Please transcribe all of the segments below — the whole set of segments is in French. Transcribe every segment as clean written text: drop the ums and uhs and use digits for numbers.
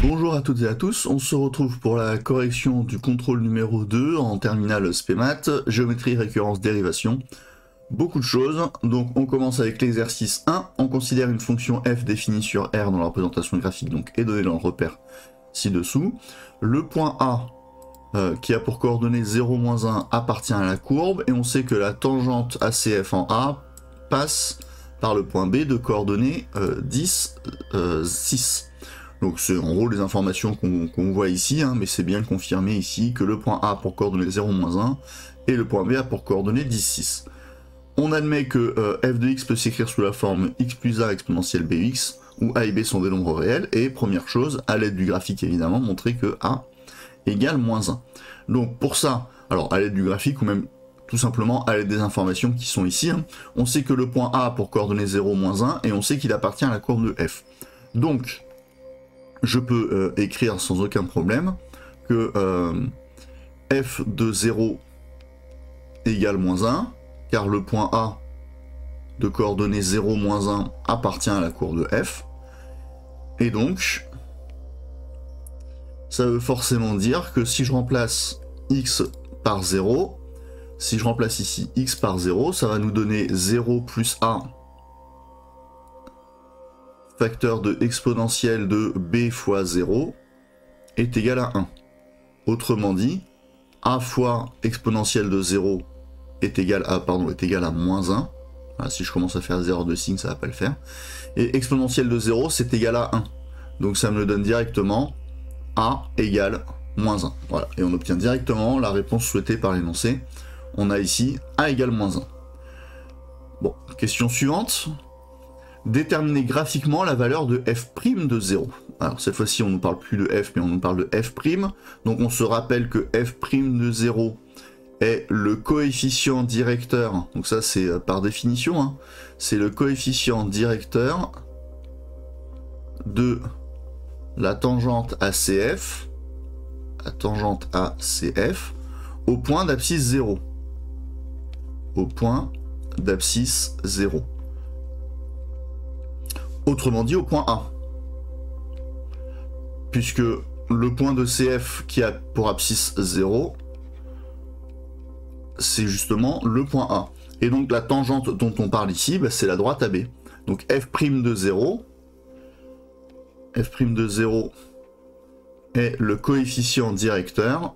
Bonjour à toutes et à tous, on se retrouve pour la correction du contrôle numéro 2 en terminale SPMAT, géométrie, récurrence, dérivation. Beaucoup de choses, donc on commence avec l'exercice 1, on considère une fonction f définie sur R dans la représentation graphique, donc est donnée dans le repère ci-dessous. Le point A, qui a pour coordonnées 0-1, appartient à la courbe, et on sait que la tangente ACF en A passe par le point B de coordonnées 10, 6. Donc c'est en gros les informations qu'on voit ici, hein, mais c'est bien confirmé ici que le point A a pour coordonnées 0-1 et le point B a pour coordonnées 10, 6. On admet que f de x peut s'écrire sous la forme x plus a exponentielle bx, où a et b sont des nombres réels, et première chose, à l'aide du graphique évidemment, montrer que a égale moins 1. Donc pour ça, alors à l'aide du graphique, ou même tout simplement à l'aide des informations qui sont ici, hein, on sait que le point A a pour coordonnées 0-1, et on sait qu'il appartient à la courbe de f. Donc, je peux écrire sans aucun problème que f de 0 égale moins 1, car le point A de coordonnées 0-1 appartient à la courbe de f. Et donc, ça veut forcément dire que si je remplace x par 0, si je remplace ici x par 0, ça va nous donner 0 plus a facteur de exponentielle de b fois 0 est égal à 1. Autrement dit, a fois exponentielle de 0 est égal à moins 1. Voilà, si je commence à faire des erreurs de signe, ça va pas le faire. Et exponentielle de 0, c'est égal à 1. Donc ça me donne directement a égale moins 1. Voilà, et on obtient directement la réponse souhaitée par l'énoncé. On a ici a égale moins 1. Bon, question suivante. Déterminer graphiquement la valeur de f' de 0. Alors cette fois-ci on ne parle plus de f mais on nous parle de f'. Donc on se rappelle que f' de 0 est le coefficient directeur. Donc ça c'est par définition, hein, c'est le coefficient directeur de la tangente ACF, au point d'abscisse 0. Au point d'abscisse 0. Autrement dit au point A. Puisque le point de CF qui a pour abscisse 0, c'est justement le point A. Et donc la tangente dont on parle ici, bah, c'est la droite AB. Donc f' de 0, est le coefficient directeur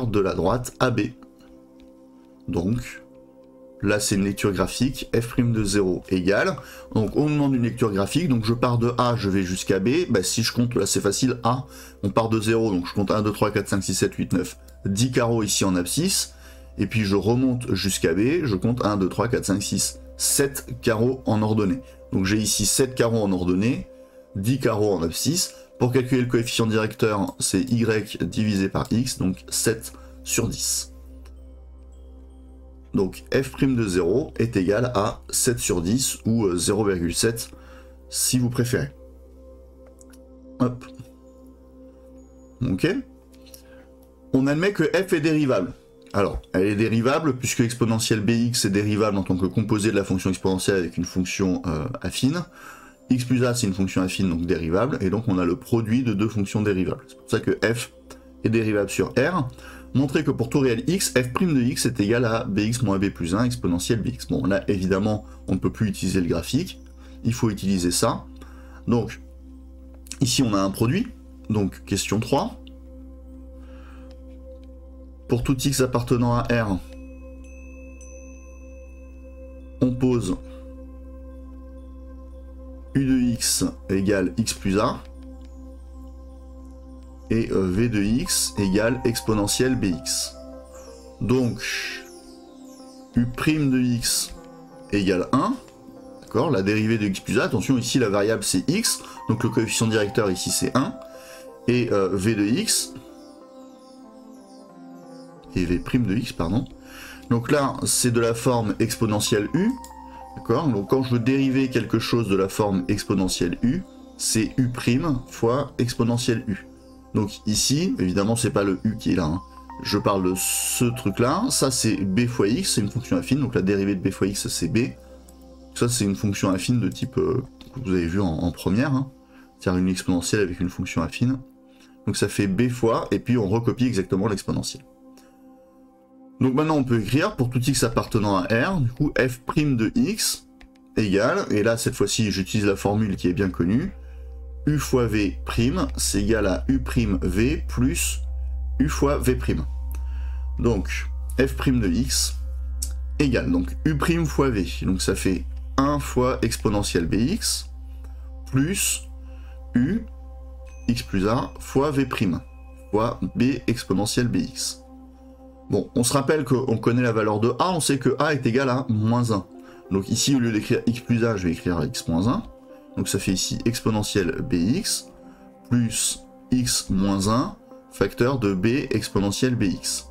de la droite AB. Donc là, c'est une lecture graphique, f' de 0 égale, donc on nous demande une lecture graphique, donc je pars de A, je vais jusqu'à B, bah, si je compte, là c'est facile, A, on part de 0, donc je compte 1, 2, 3, 4, 5, 6, 7, 8, 9, 10 carreaux ici en abscisse, et puis je remonte jusqu'à B, je compte 1, 2, 3, 4, 5, 6, 7 carreaux en ordonnée. Donc j'ai ici 7 carreaux en ordonnée, 10 carreaux en abscisse. Pour calculer le coefficient directeur, c'est y divisé par x, donc 7 sur 10. Donc f' de 0 est égal à 7 sur 10 ou 0,7 si vous préférez. Hop. Ok. On admet que f est dérivable. Alors, elle est dérivable puisque exponentielle bx est dérivable en tant que composé de la fonction exponentielle avec une fonction affine. X plus a c'est une fonction affine donc dérivable et donc on a le produit de deux fonctions dérivables. C'est pour ça que f est dérivable sur R. Montrer que pour tout réel x, f' de x est égal à bx moins b plus 1 exponentielle bx. Bon, là, évidemment, on ne peut plus utiliser le graphique. Il faut utiliser ça. Donc, ici, on a un produit. Donc, question 3. Pour tout x appartenant à R, on pose u de x égale x plus a. Et v de x égale exponentielle bx. Donc, u' de x égale 1. D'accord, la dérivée de x plus a, attention, ici la variable c'est x, donc le coefficient directeur ici c'est 1. Et v de x, et v' de x, pardon. Donc là, c'est de la forme exponentielle u. D'accord, donc quand je veux dériver quelque chose de la forme exponentielle u, c'est u' fois exponentielle u. Donc ici, évidemment, c'est pas le u qui est là. Hein. Je parle de ce truc-là. Ça, c'est b fois x, c'est une fonction affine. Donc la dérivée de b fois x, c'est b. Ça, c'est une fonction affine de type que vous avez vu en première, hein. C'est-à-dire une exponentielle avec une fonction affine. Donc ça fait b fois, et puis on recopie exactement l'exponentielle. Donc maintenant on peut écrire, pour tout x appartenant à R, du coup f' de x égale, et là cette fois-ci j'utilise la formule qui est bien connue, u fois v', c'est égal à u'v plus u fois v'. Donc f' de x égale, donc u' fois v, donc ça fait 1 fois exponentielle bx, plus u, x plus 1, fois v', fois b exponentielle bx. Bon, on se rappelle qu'on connaît la valeur de a, on sait que a est égal à moins 1. Donc ici, au lieu d'écrire x plus 1, je vais écrire x moins 1. Donc ça fait ici exponentielle bx, plus x moins 1, facteur de b exponentielle bx.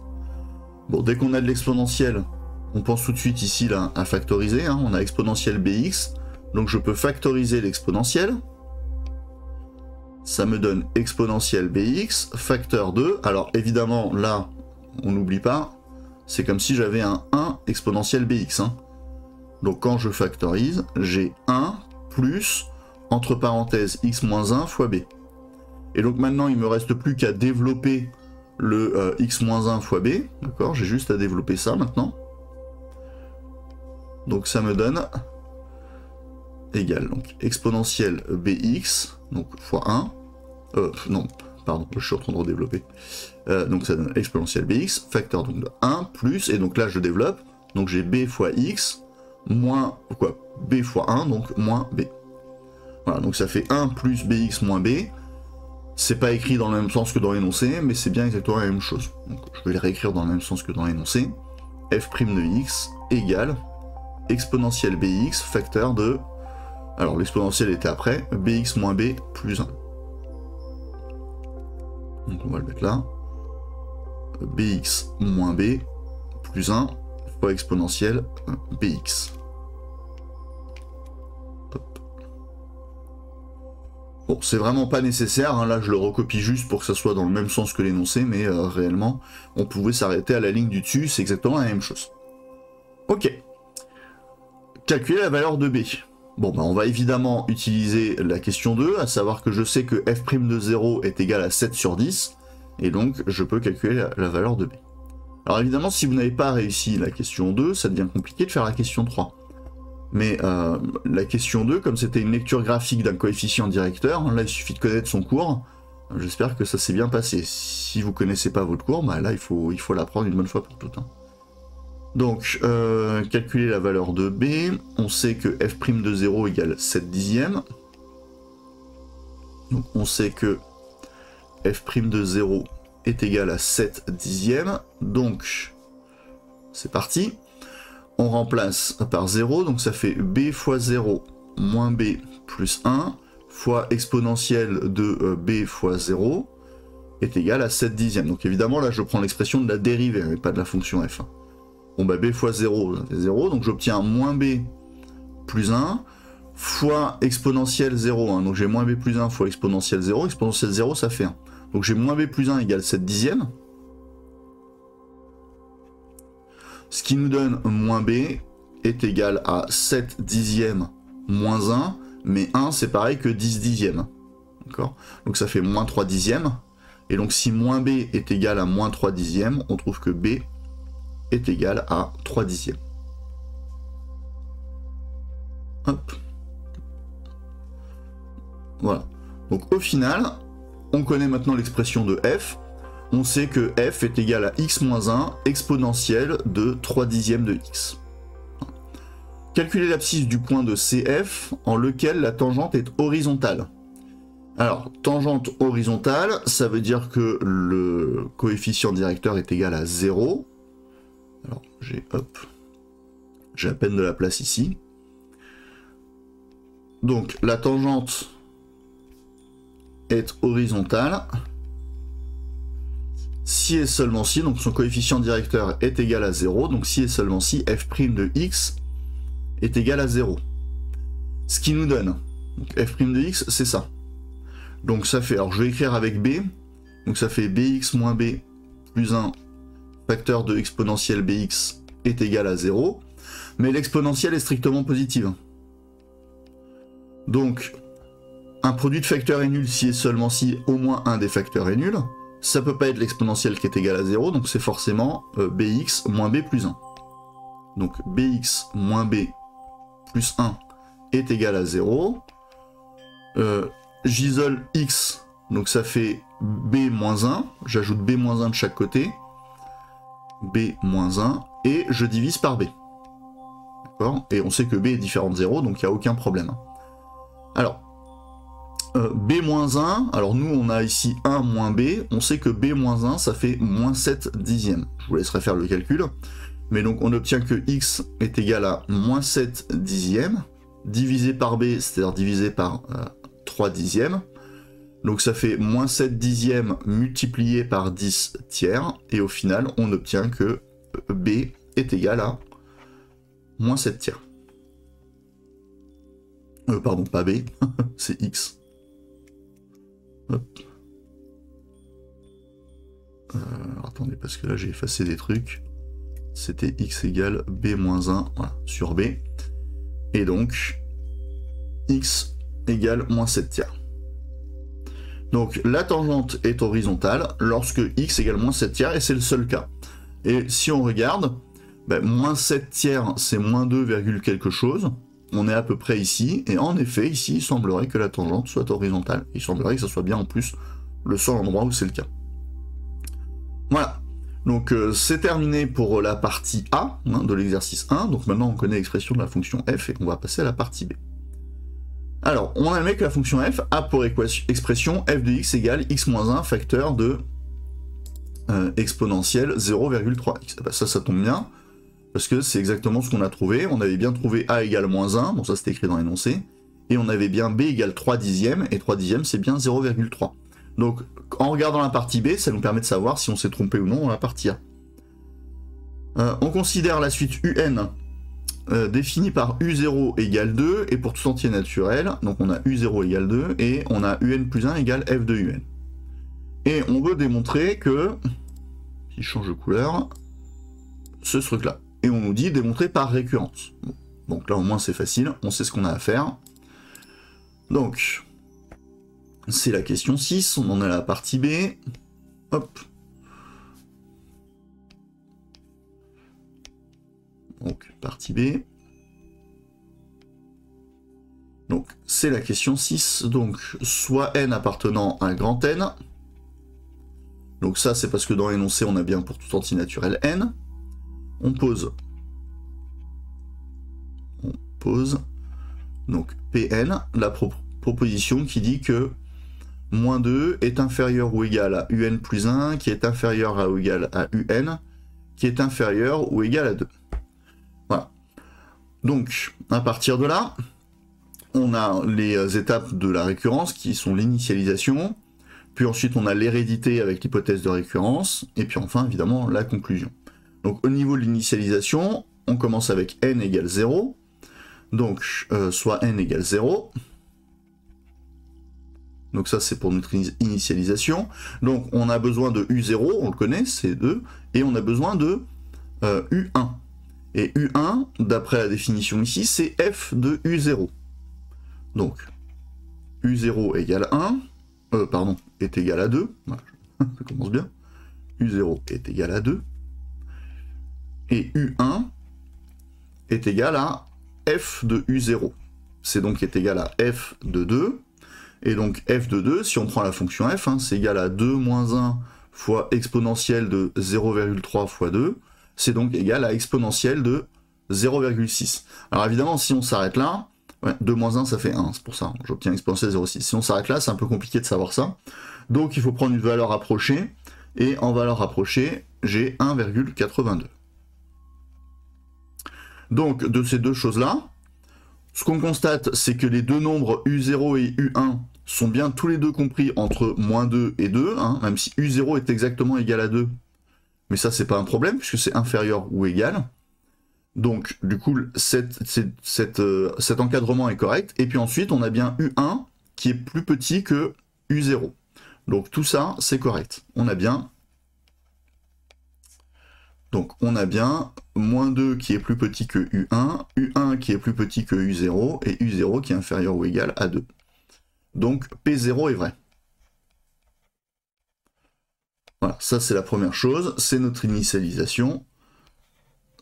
Bon, dès qu'on a de l'exponentielle, on pense tout de suite ici là, à factoriser. Hein. On a exponentielle bx, donc je peux factoriser l'exponentielle. Ça me donne exponentielle bx, facteur de... Alors évidemment, là, on n'oublie pas, c'est comme si j'avais un 1 exponentielle bx. Hein. Donc quand je factorise, j'ai 1 plus, entre parenthèses, x moins 1 fois b. Et donc maintenant, il ne me reste plus qu'à développer le x moins 1 fois b. D'accord, j'ai juste à développer ça maintenant. Donc ça me donne égal, donc exponentielle bx, donc fois 1. Non, pardon, je suis en train de redévelopper. Donc ça donne exponentielle bx, facteur donc de 1, plus, et donc là je développe, donc j'ai b fois x, moins, quoi, b fois 1, donc moins b. Voilà, donc ça fait 1 plus bx moins b. C'est pas écrit dans le même sens que dans l'énoncé, mais c'est bien exactement la même chose. Donc je vais le réécrire dans le même sens que dans l'énoncé. f' de x égale exponentielle bx, facteur de... Alors l'exponentielle était après, bx moins b plus 1. Donc on va le mettre là. Bx moins b plus 1 fois exponentielle bx. Hop. Bon, c'est vraiment pas nécessaire, hein. Là je le recopie juste pour que ça soit dans le même sens que l'énoncé, mais réellement, on pouvait s'arrêter à la ligne du dessus, c'est exactement la même chose. Ok. Calculer la valeur de b. Bon, bah on va évidemment utiliser la question 2, à savoir que je sais que f' de 0 est égal à 7 sur 10, et donc je peux calculer la valeur de b. Alors évidemment, si vous n'avez pas réussi la question 2, ça devient compliqué de faire la question 3. Mais la question 2, comme c'était une lecture graphique d'un coefficient directeur, là il suffit de connaître son cours, j'espère que ça s'est bien passé. Si vous ne connaissez pas votre cours, bah là il faut l'apprendre une bonne fois pour toutes. Hein. Donc, calculer la valeur de b, on sait que f' de 0 égale 7 dixièmes. Donc on sait que f' de 0 est égal à 7 dixièmes. Donc, c'est parti. On remplace par 0, donc ça fait b fois 0 moins b plus 1 fois exponentielle de b fois 0 est égal à 7 dixièmes. Donc évidemment, là je prends l'expression de la dérivée, mais pas de la fonction f. Bon bah b fois 0, c'est 0, donc j'obtiens moins b plus 1 fois exponentielle 0. Hein. Donc j'ai moins b plus 1 fois exponentielle 0, exponentielle 0 ça fait 1. Donc j'ai moins b plus 1 égale 7 dixièmes. Ce qui nous donne moins b est égal à 7 dixièmes moins 1, mais 1 c'est pareil que 10 dixièmes. D'accord ? Donc ça fait moins 3 dixièmes. Et donc si moins b est égal à moins 3 dixièmes, on trouve que b est égal à 3 dixièmes. Hop. Voilà. Donc au final, on connaît maintenant l'expression de f. On sait que f est égal à x moins 1 exponentielle de 3 dixièmes de x. Calculer l'abscisse du point de CF en lequel la tangente est horizontale. Alors, tangente horizontale, ça veut dire que le coefficient directeur est égal à 0. Alors, j'ai à peine de la place ici. Donc, la tangente est horizontale si et seulement si, donc son coefficient directeur est égal à 0, donc si et seulement si f' de x est égal à 0. Ce qui nous donne, donc f' de x, c'est ça. Donc ça fait, alors je vais écrire avec b, donc ça fait bx moins b plus 1 facteur de exponentielle bx est égal à 0, mais l'exponentielle est strictement positive. Donc, un produit de facteurs est nul si et seulement si au moins un des facteurs est nul. Ça peut pas être l'exponentielle qui est égale à 0, donc c'est forcément bx moins b plus 1. Donc bx moins b plus 1 est égal à 0. J'isole x, donc ça fait b moins 1. J'ajoute b moins 1 de chaque côté. B moins 1. Et je divise par b. D'accord ? Et on sait que b est différent de 0, donc il n'y a aucun problème. Alors, b moins 1, alors nous on a ici 1 moins b, on sait que b moins 1 ça fait moins 7 dixièmes. Je vous laisserai faire le calcul. Mais donc on obtient que x est égal à moins 7 dixièmes, divisé par b, c'est-à-dire divisé par 3 dixièmes. Donc ça fait moins 7 dixièmes multiplié par 10 tiers, et au final on obtient que b est égal à moins 7 tiers. Pardon, pas b, c'est x. Hop. Attendez, parce que là j'ai effacé des trucs. C'était x égale b moins 1 voilà, sur b. Et donc, x égale moins 7 tiers. Donc la tangente est horizontale lorsque x égale moins 7 tiers, et c'est le seul cas. Et si on regarde, moins 7 tiers, c'est moins 2, quelque chose. On est à peu près ici, et en effet, ici, il semblerait que la tangente soit horizontale. Il semblerait que ce soit bien en plus le seul endroit où c'est le cas. Voilà. Donc c'est terminé pour la partie A de l'exercice 1. Donc maintenant on connaît l'expression de la fonction f, et on va passer à la partie B. Alors, on admet que la fonction f a pour expression f de x égale x moins 1 facteur de exponentielle 0,3x. Ça tombe bien, parce que c'est exactement ce qu'on a trouvé. On avait bien trouvé a égale moins 1, bon ça c'était écrit dans l'énoncé, et on avait bien b égale 3 dixièmes, et 3 dixièmes c'est bien 0,3. Donc en regardant la partie B, ça nous permet de savoir si on s'est trompé ou non dans la partie A. On considère la suite UN définie par U0 égale 2, et pour tout entier naturel, donc on a U0 égale 2, et on a UN plus 1 égale F de UN. Et on veut démontrer que, si je change de couleur, ce truc-là. Et on nous dit démontrer par récurrence. Bon. Donc là au moins c'est facile, on sait ce qu'on a à faire. Donc, c'est la question 6, on en est à la partie B. Hop. Donc, partie B. Donc, c'est la question 6. Donc, soit n appartenant à un grand N. Donc ça, c'est parce que dans l'énoncé, on a bien pour tout entier naturel n. On pose. Donc, Pn, la proposition qui dit que moins 2 est inférieur ou égal à un plus 1, qui est inférieur ou égal à un, qui est inférieur ou égal à 2. Voilà. Donc, à partir de là, on a les étapes de la récurrence qui sont l'initialisation, puis ensuite on a l'hérédité avec l'hypothèse de récurrence, et puis enfin, évidemment, la conclusion. Donc, au niveau de l'initialisation, on commence avec n égale 0, donc soit n égale 0. Donc ça, c'est pour notre initialisation. Donc, on a besoin de U0, on le connaît, c'est 2, et on a besoin de U1. Et U1, d'après la définition ici, c'est f de U0. Donc, U0 égale 1, est égal à 2. Voilà, ça commence bien. U0 est égal à 2. Et U1 est égal à f de U0. C'est donc est égal à f de 2. Et donc f de 2, si on prend la fonction f, c'est égal à 2 moins 1 fois exponentielle de 0,3 fois 2. C'est donc égal à exponentielle de 0,6. Alors évidemment, si on s'arrête là, 2 moins 1, ça fait 1, c'est pour ça, j'obtiens exponentielle 0,6. Si on s'arrête là, c'est un peu compliqué de savoir ça. Donc il faut prendre une valeur rapprochée, et en valeur rapprochée, j'ai 1,82. Donc de ces deux choses-là, ce qu'on constate, c'est que les deux nombres U0 et U1 sont bien tous les deux compris entre moins 2 et 2, même si U0 est exactement égal à 2. Mais ça, c'est pas un problème, puisque c'est inférieur ou égal. Donc, du coup, cet encadrement est correct. Et puis ensuite, on a bien U1 qui est plus petit que U0. Donc tout ça, c'est correct. On a bien Donc on a bien moins 2 qui est plus petit que U1, U1 qui est plus petit que U0, et U0 qui est inférieur ou égal à 2. Donc P0 est vrai. Voilà, ça c'est la première chose, c'est notre initialisation,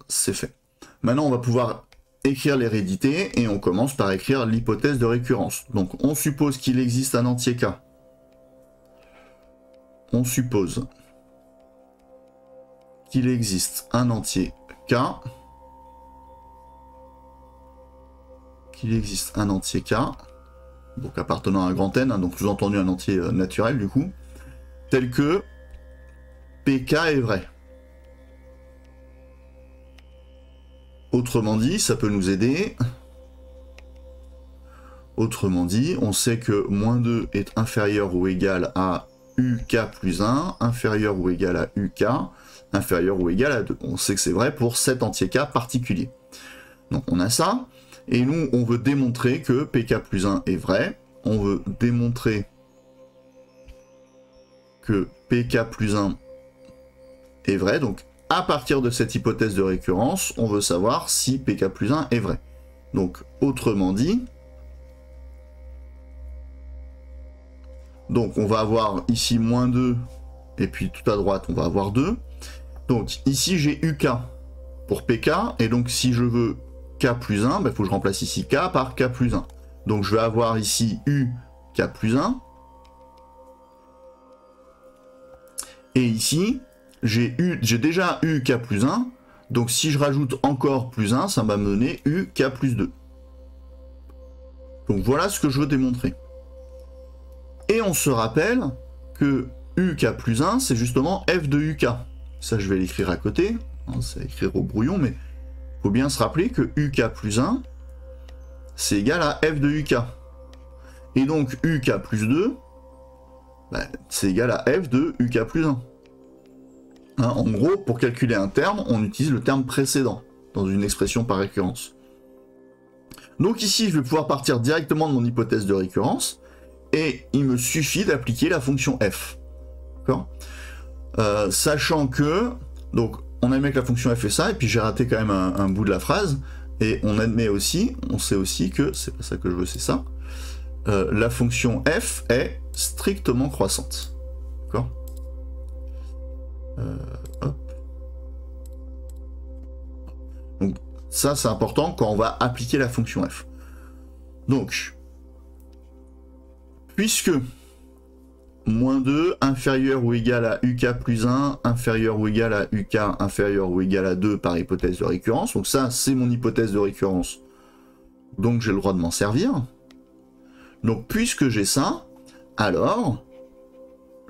c'est fait. Maintenant on va pouvoir écrire l'hérédité, et on commence par écrire l'hypothèse de récurrence. Donc on suppose qu'il existe un entier K. On suppose qu'il existe un entier K. Qu'il existe un entier K. Donc appartenant à un grand N, hein, donc sous-entendu un entier naturel du coup. Tel que PK est vrai. Autrement dit, ça peut nous aider. Autrement dit, on sait que moins 2 est inférieur ou égal à UK plus 1, inférieur ou égal à UK, inférieur ou égal à 2. On sait que c'est vrai pour cet entier K particulier. Donc on a ça, et nous on veut démontrer que PK plus 1 est vrai. On veut démontrer que PK plus 1 est vrai, donc à partir de cette hypothèse de récurrence, on veut savoir si PK plus 1 est vrai. Donc, autrement dit, donc on va avoir ici moins 2, et puis tout à droite, on va avoir 2. Donc ici, j'ai UK pour PK, et donc si je veux K plus 1, il faut que je remplace ici K par K plus 1. Donc je vais avoir ici UK plus 1. Et ici, j'ai déjà UK plus 1, donc si je rajoute encore plus 1, ça va me donner UK plus 2. Donc voilà ce que je veux démontrer. Et on se rappelle que UK plus 1, c'est justement f de UK. Ça, je vais l'écrire à côté, hein, c'est à écrire au brouillon, mais il faut bien se rappeler que UK plus 1, c'est égal à f de UK. Et donc UK plus 2, bah, c'est égal à f de UK plus 1. Hein, en gros, pour calculer un terme, on utilise le terme précédent dans une expression par récurrence. Donc ici, je vais pouvoir partir directement de mon hypothèse de récurrence, et il me suffit d'appliquer la fonction f. Sachant que, donc, on admet que la fonction f fait ça, et puis j'ai raté quand même un bout de la phrase, et on admet aussi, on sait aussi que, c'est pas ça que je veux, c'est ça, la fonction f est strictement croissante. D'accord ? Hop. Donc ça c'est important quand on va appliquer la fonction f. Donc, puisque moins 2 inférieur ou égal à UK plus 1, inférieur ou égal à UK, inférieur ou égal à 2 par hypothèse de récurrence, donc ça c'est mon hypothèse de récurrence, donc j'ai le droit de m'en servir. Donc puisque j'ai ça, alors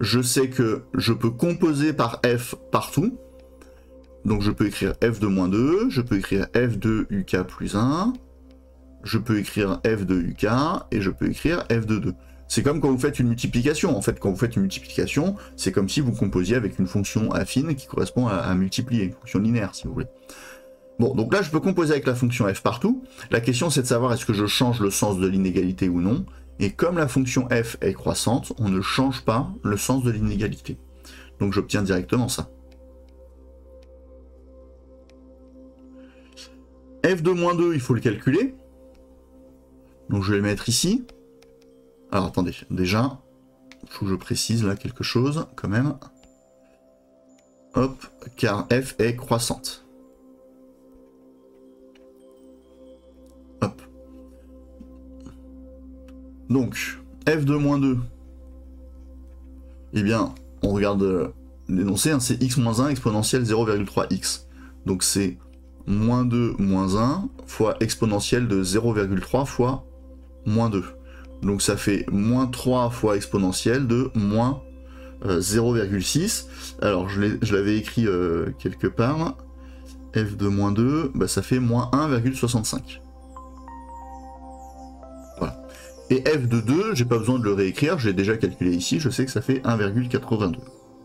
je sais que je peux composer par f partout. Donc je peux écrire f de moins 2, je peux écrire f de UK plus 1, je peux écrire f de UK, et je peux écrire f de 2. C'est comme quand vous faites une multiplication. En fait, quand vous faites une multiplication, c'est comme si vous composiez avec une fonction affine qui correspond à multiplier, une fonction linéaire si vous voulez. Bon, donc là je peux composer avec la fonction f partout. La question c'est de savoir est-ce que je change le sens de l'inégalité ou non. Et comme la fonction f est croissante, on ne change pas le sens de l'inégalité. Donc j'obtiens directement ça. F de moins 2, il faut le calculer. Donc je vais le mettre ici. Alors attendez, déjà, il faut que je précise là quelque chose quand même. Hop, car f est croissante. Hop. Donc, f de moins 2, eh bien, on regarde l'énoncé, hein, c'est x moins 1 exponentielle 0,3x. Donc c'est moins 2 moins 1 fois exponentielle de 0,3 fois moins 2. Donc ça fait moins 3 fois exponentielle de moins 0,6. Alors je l'avais écrit quelque part. F de moins 2, bah, ça fait moins 1,65. Voilà. Et f de 2, j'ai pas besoin de le réécrire, j'ai déjà calculé ici, je sais que ça fait 1,82.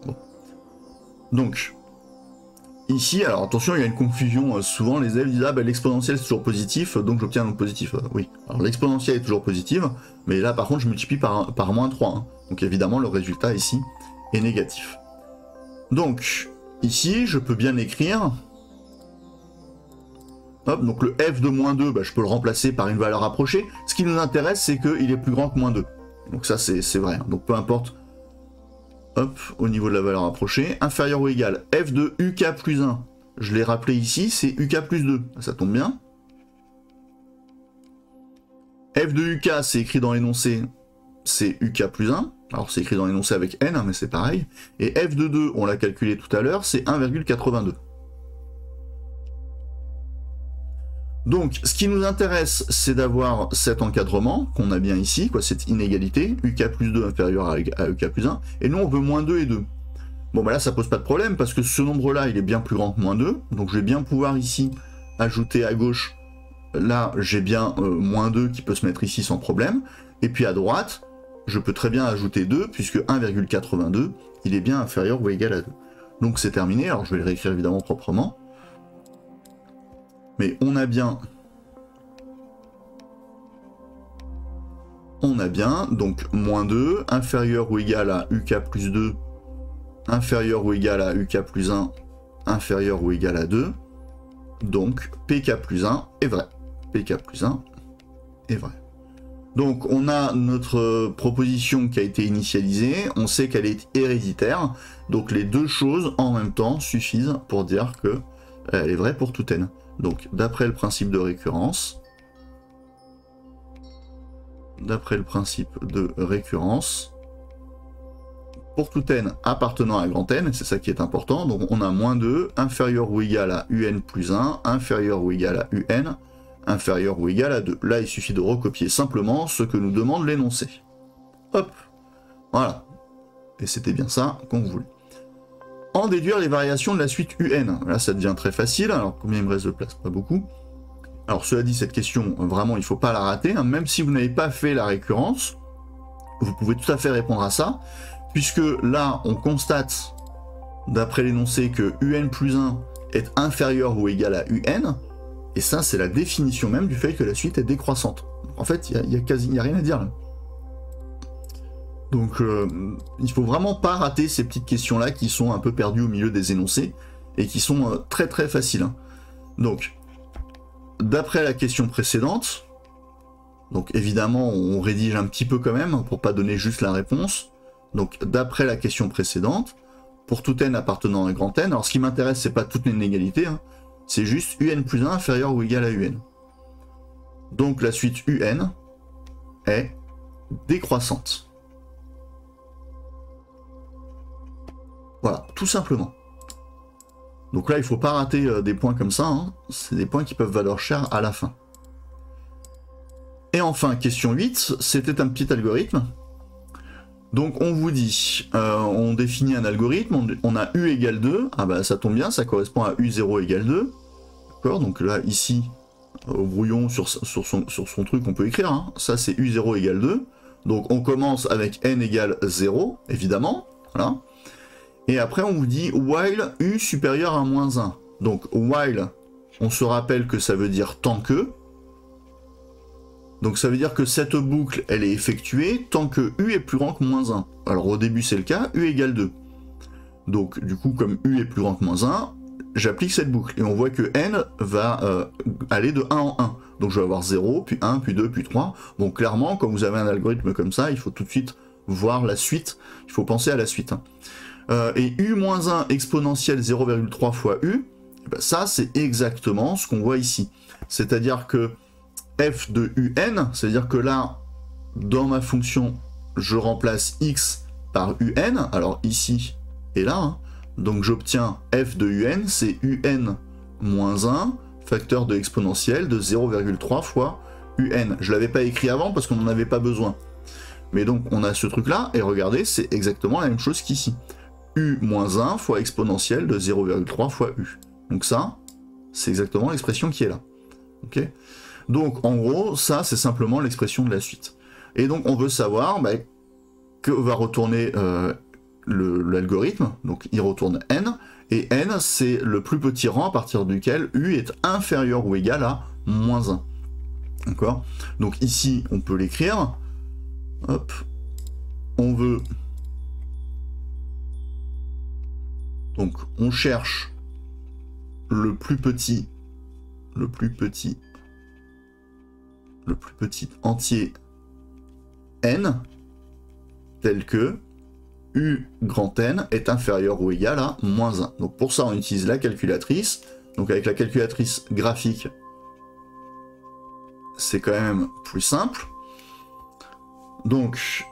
Bon. Donc, ici, alors attention, il y a une confusion, souvent les élèves disent « Ah, bah, l'exponentielle c'est toujours positif, donc j'obtiens un nombre positif. » Oui, alors l'exponentielle est toujours positive, mais là par contre je multiplie par moins 3, hein. Donc évidemment le résultat ici est négatif. Donc, ici, je peux bien écrire... Hop, donc le f de moins 2, bah, je peux le remplacer par une valeur approchée. Ce qui nous intéresse, c'est qu'il est plus grand que moins 2. Donc ça, c'est vrai. Donc peu importe. Hop, au niveau de la valeur approchée. Inférieur ou égal. F de UK plus 1. Je l'ai rappelé ici, c'est UK plus 2. Ça tombe bien. F de UK, c'est écrit dans l'énoncé, c'est UK plus 1. Alors c'est écrit dans l'énoncé avec N, hein, mais c'est pareil. Et F de 2, on l'a calculé tout à l'heure, c'est 1,82. Donc, ce qui nous intéresse, c'est d'avoir cet encadrement, qu'on a bien ici, quoi, cette inégalité, UK plus 2 inférieur à UK plus 1, et nous on veut moins 2 et 2. Bon, bah là, ça pose pas de problème, parce que ce nombre-là, il est bien plus grand que moins 2, donc je vais bien pouvoir ici ajouter à gauche, là, j'ai bien moins 2 qui peut se mettre ici sans problème, et puis à droite, je peux très bien ajouter 2, puisque 1,82, il est bien inférieur ou égal à 2. Donc c'est terminé, alors je vais le réécrire évidemment proprement. Mais on a bien, donc moins 2, inférieur ou égal à UK plus 2, inférieur ou égal à UK plus 1, inférieur ou égal à 2, donc PK plus 1 est vrai. PK plus 1 est vrai. Donc on a notre proposition qui a été initialisée, on sait qu'elle est héréditaire, donc les deux choses en même temps suffisent pour dire qu'elle est vraie pour tout n. Donc, d'après le principe de récurrence, pour tout n appartenant à grand n, c'est ça qui est important, donc on a moins 2, inférieur ou égal à un plus 1, inférieur ou égal à un, inférieur ou égal à 2. Là, il suffit de recopier simplement ce que nous demande l'énoncé. Hop, voilà. Et c'était bien ça qu'on voulait. En déduire les variations de la suite UN. Là, ça devient très facile. Alors, combien il me reste de place? Pas beaucoup. Alors, cela dit, cette question, vraiment, il ne faut pas la rater. Hein. Même si vous n'avez pas fait la récurrence, vous pouvez tout à fait répondre à ça, puisque là, on constate, d'après l'énoncé, que UN plus 1 est inférieur ou égal à UN, et ça, c'est la définition même du fait que la suite est décroissante. En fait, il n'y a rien à dire là. Donc, il faut vraiment pas rater ces petites questions-là qui sont un peu perdues au milieu des énoncés et qui sont très très faciles. Hein. Donc, d'après la question précédente, donc évidemment on rédige un petit peu quand même pour pas donner juste la réponse. Donc, d'après la question précédente, pour tout n appartenant à grand n, alors ce qui m'intéresse c'est pas toute l'inégalité, hein, c'est juste un plus 1 inférieur ou égal à un. Donc la suite un est décroissante. Voilà, tout simplement. Donc là, il ne faut pas rater des points comme ça, hein. C'est des points qui peuvent valoir cher à la fin. Et enfin, question 8, c'était un petit algorithme. Donc on vous dit, on définit un algorithme, on a U égale 2, ah bah ça tombe bien, ça correspond à U0 égale 2. D'accord, donc là, ici, au brouillon, sur son truc, on peut écrire, hein. Ça c'est U0 égale 2. Donc on commence avec n égale 0, évidemment, voilà. Et après, on vous dit while u supérieur à moins 1. Donc, while, on se rappelle que ça veut dire tant que. Donc, ça veut dire que cette boucle, elle est effectuée tant que u est plus grand que moins 1. Alors, au début, c'est le cas, u égale 2. Donc, du coup, comme u est plus grand que moins 1, j'applique cette boucle. Et on voit que n va aller de 1 en 1. Donc, je vais avoir 0, puis 1, puis 2, puis 3. Donc, clairement, quand vous avez un algorithme comme ça, il faut tout de suite voir la suite. Il faut penser à la suite. Hein. Et u-1 exponentielle 0,3 fois u, ben ça c'est exactement ce qu'on voit ici. C'est-à-dire que f de un, c'est-à-dire que là, dans ma fonction, je remplace x par un, alors ici et là, hein, donc j'obtiens f de un, c'est un moins 1, facteur de exponentielle de 0,3 fois un. Je ne l'avais pas écrit avant parce qu'on n'en avait pas besoin. Mais donc on a ce truc-là, et regardez, c'est exactement la même chose qu'ici. U-1 fois exponentielle de 0,3 fois U. Donc ça, c'est exactement l'expression qui est là. Okay, donc en gros, ça, c'est simplement l'expression de la suite. Et donc on veut savoir bah, que va retourner l'algorithme. Donc il retourne n, et n, c'est le plus petit rang à partir duquel U est inférieur ou égal à moins 1. D'accord? Donc ici, on peut l'écrire. Hop. On veut Donc on cherche le plus petit entier n tel que u grand N est inférieur ou égal à moins 1. Donc pour ça on utilise la calculatrice. Donc avec la calculatrice graphique, c'est quand même plus simple. Donc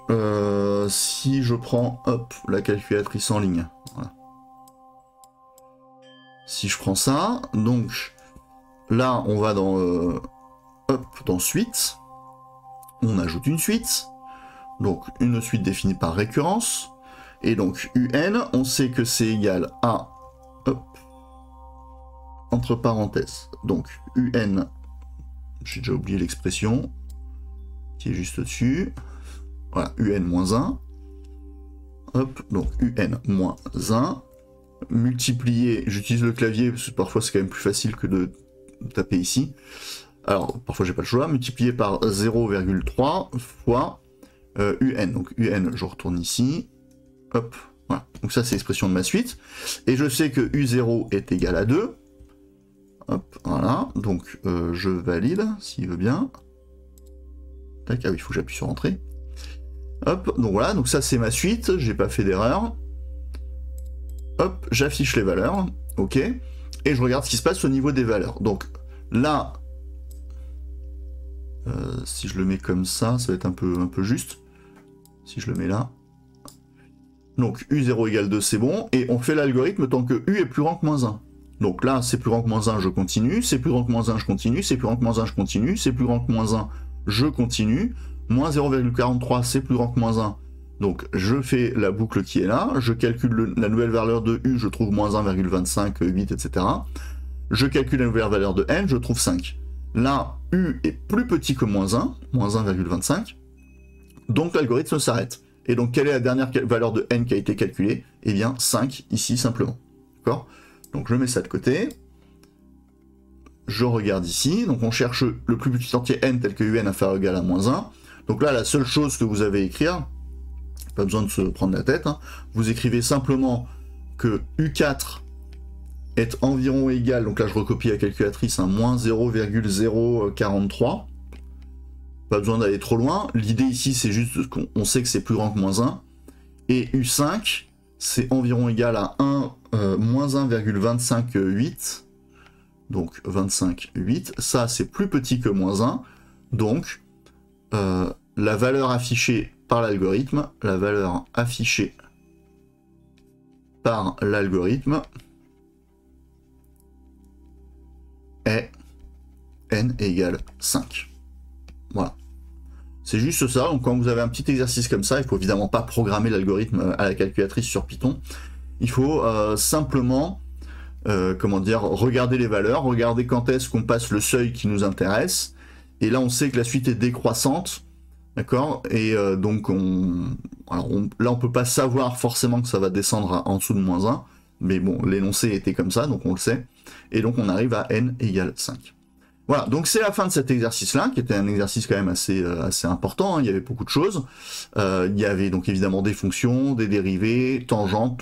si je prends hop la calculatrice en ligne, voilà. Si je prends ça, donc là on va dans hop dans suite, on ajoute une suite, donc une suite définie par récurrence, et donc un, on sait que c'est égal à hop, entre parenthèses, donc un, j'ai déjà oublié l'expression qui est juste au-dessus, voilà, un moins 1, hop, donc un moins 1, multiplié, j'utilise le clavier parce que parfois c'est quand même plus facile que de taper ici, alors parfois j'ai pas le choix, multiplié par 0,3 fois un, donc un je retourne ici, hop, voilà, donc ça c'est l'expression de ma suite, et je sais que u0 est égal à 2, hop, voilà, donc je valide, s'il veut bien, tac, ah oui, il faut que j'appuie sur entrée, hop, donc voilà, donc ça c'est ma suite, j'ai pas fait d'erreur, hop, j'affiche les valeurs, ok, et je regarde ce qui se passe au niveau des valeurs. Donc là, si je le mets comme ça va être un peu juste. Si je le mets là. Donc U0 égale 2, c'est bon, et on fait l'algorithme tant que U est plus grand que moins 1. Donc là, c'est plus grand que moins 1, je continue, c'est plus grand que moins 1, je continue, c'est plus grand que moins 1, je continue, c'est plus grand que moins 1, je continue, moins 0,43, c'est plus grand que moins 1. Donc je fais la boucle qui est là, je calcule la nouvelle valeur de U, je trouve moins 1,25, 8, etc. Je calcule la nouvelle valeur de N, je trouve 5. Là, U est plus petit que moins 1, moins 1,25, donc l'algorithme s'arrête. Et donc quelle est la dernière valeur de N qui a été calculée? Eh bien 5, ici simplement. D'accord? Donc je mets ça de côté. Je regarde ici, donc on cherche le plus petit entier N tel que UN inférieur ou égal à moins 1. Donc là, la seule chose que vous avez à écrire, pas besoin de se prendre la tête, hein. Vous écrivez simplement que U4 est environ égal, donc là je recopie la calculatrice, hein, moins 0,043. Pas besoin d'aller trop loin. L'idée ici, c'est juste qu'on sait que c'est plus grand que moins 1. Et U5, c'est environ égal à 1, moins 1,258. Donc 25,8. Ça, c'est plus petit que moins 1. Donc, la valeur affichée par l'algorithme, est n égale 5. Voilà. C'est juste ça, donc quand vous avez un petit exercice comme ça, il ne faut évidemment pas programmer l'algorithme à la calculatrice sur Python. Il faut simplement, comment dire, regarder les valeurs, regarder quand est-ce qu'on passe le seuil qui nous intéresse. Et là, on sait que la suite est décroissante, d'accord? Et donc, là, on ne peut pas savoir forcément que ça va descendre en dessous de moins 1. Mais bon, l'énoncé était comme ça, donc on le sait. Et donc, on arrive à n égale 5. Voilà, donc c'est la fin de cet exercice-là, qui était un exercice quand même assez important, hein. Il y avait beaucoup de choses. Il y avait donc évidemment des fonctions, des dérivées, tangentes,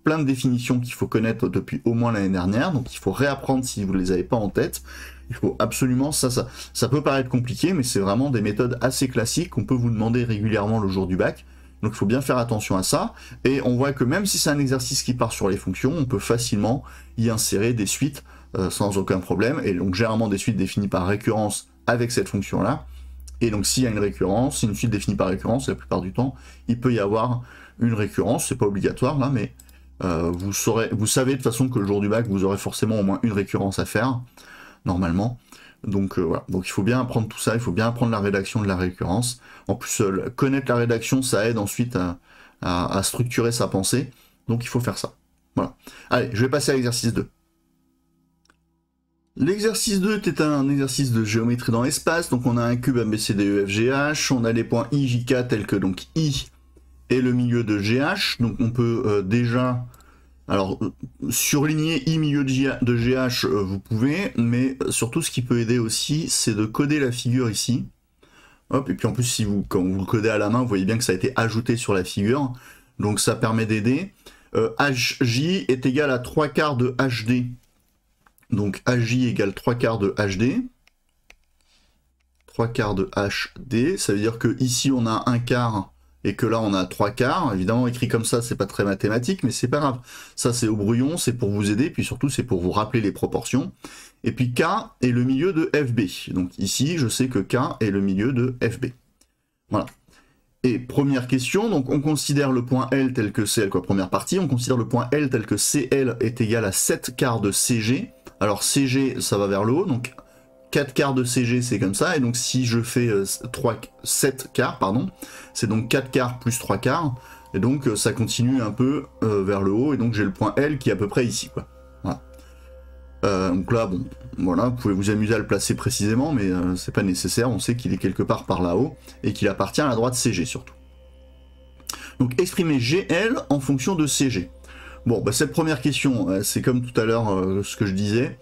plein de définitions qu'il faut connaître depuis au moins l'année dernière, donc il faut réapprendre si vous ne les avez pas en tête. Il faut absolument, ça peut paraître compliqué, mais c'est vraiment des méthodes assez classiques qu'on peut vous demander régulièrement le jour du bac. Donc il faut bien faire attention à ça, et on voit que même si c'est un exercice qui part sur les fonctions, on peut facilement y insérer des suites sans aucun problème, et donc généralement des suites définies par récurrence avec cette fonction-là. Et donc s'il y a une récurrence, une suite définie par récurrence, la plupart du temps, il peut y avoir une récurrence, c'est pas obligatoire là, mais vous savez de toute façon que le jour du bac, vous aurez forcément au moins une récurrence à faire, normalement. Donc voilà, donc il faut bien apprendre tout ça, il faut bien apprendre la rédaction de la récurrence. En plus, connaître la rédaction, ça aide ensuite à structurer sa pensée, donc il faut faire ça. Voilà. Allez, je vais passer à l'exercice 2. L'exercice 2 était un exercice de géométrie dans l'espace, donc on a un cube ABCDEFGH, on a les points I, J, K tels que donc I est le milieu de GH, donc on peut déjà, alors surligner I milieu de GH, vous pouvez, mais surtout ce qui peut aider aussi, c'est de coder la figure ici. Hop, et puis en plus, quand vous le codez à la main, vous voyez bien que ça a été ajouté sur la figure, donc ça permet d'aider. HJ est égal à 3 quarts de HD. Donc HJ égale 3 quarts de HD. 3 quarts de HD, ça veut dire que ici on a 1 quart et que là on a 3 quarts. Évidemment écrit comme ça c'est pas très mathématique, mais c'est pas grave. Ça c'est au brouillon, c'est pour vous aider, puis surtout c'est pour vous rappeler les proportions. Et puis K est le milieu de FB. Donc ici je sais que K est le milieu de FB. Voilà. Et première question, donc on considère le point L tel que CL, quoi, première partie, on considère le point L tel que CL est égal à 7 quarts de CG. Alors CG ça va vers le haut, donc 4 quarts de CG c'est comme ça, et donc si je fais 7 quarts, pardon, c'est donc 4 quarts plus 3 quarts, et donc ça continue un peu vers le haut, et donc j'ai le point L qui est à peu près ici, quoi. Voilà. Donc là, bon, voilà, vous pouvez vous amuser à le placer précisément, mais c'est pas nécessaire, on sait qu'il est quelque part par là-haut, et qu'il appartient à la droite CG surtout. Donc exprimer GL en fonction de CG. Bon, bah, cette première question, c'est comme tout à l'heure ce que je disais,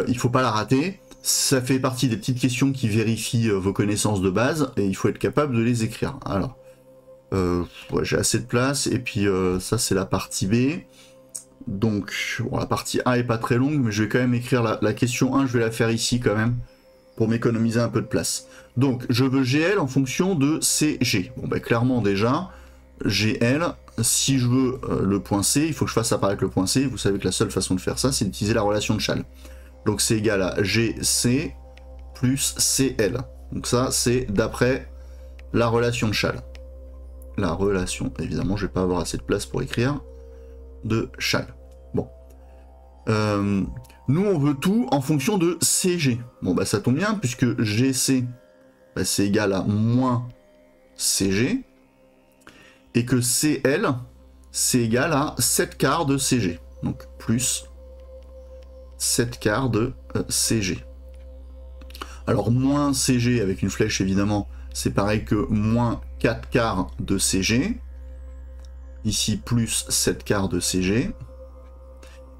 il faut pas la rater. Ça fait partie des petites questions qui vérifient vos connaissances de base, et il faut être capable de les écrire. Alors, ouais, j'ai assez de place, et puis ça c'est la partie B. Donc, bon, la partie A est pas très longue, mais je vais quand même écrire la question 1, je vais la faire ici quand même, pour m'économiser un peu de place. Donc, je veux GL en fonction de CG. Bon, bah clairement déjà, GL, si je veux le point C, il faut que je fasse apparaître le point C. Vous savez que la seule façon de faire ça, c'est d'utiliser la relation de Chasles. Donc c'est égal à GC plus CL. Donc ça, c'est d'après la relation de Chasles. La relation, évidemment, je vais pas avoir assez de place pour écrire, de Chasles. Bon. Nous, on veut tout en fonction de CG. Bon, bah ça tombe bien, puisque GC, bah, c'est égal à moins CG. Et que CL, c'est égal à 7 quarts de CG. Donc plus 7 quarts de CG. Alors moins CG avec une flèche évidemment, c'est pareil que moins 4 quarts de CG. Ici plus 7 quarts de CG.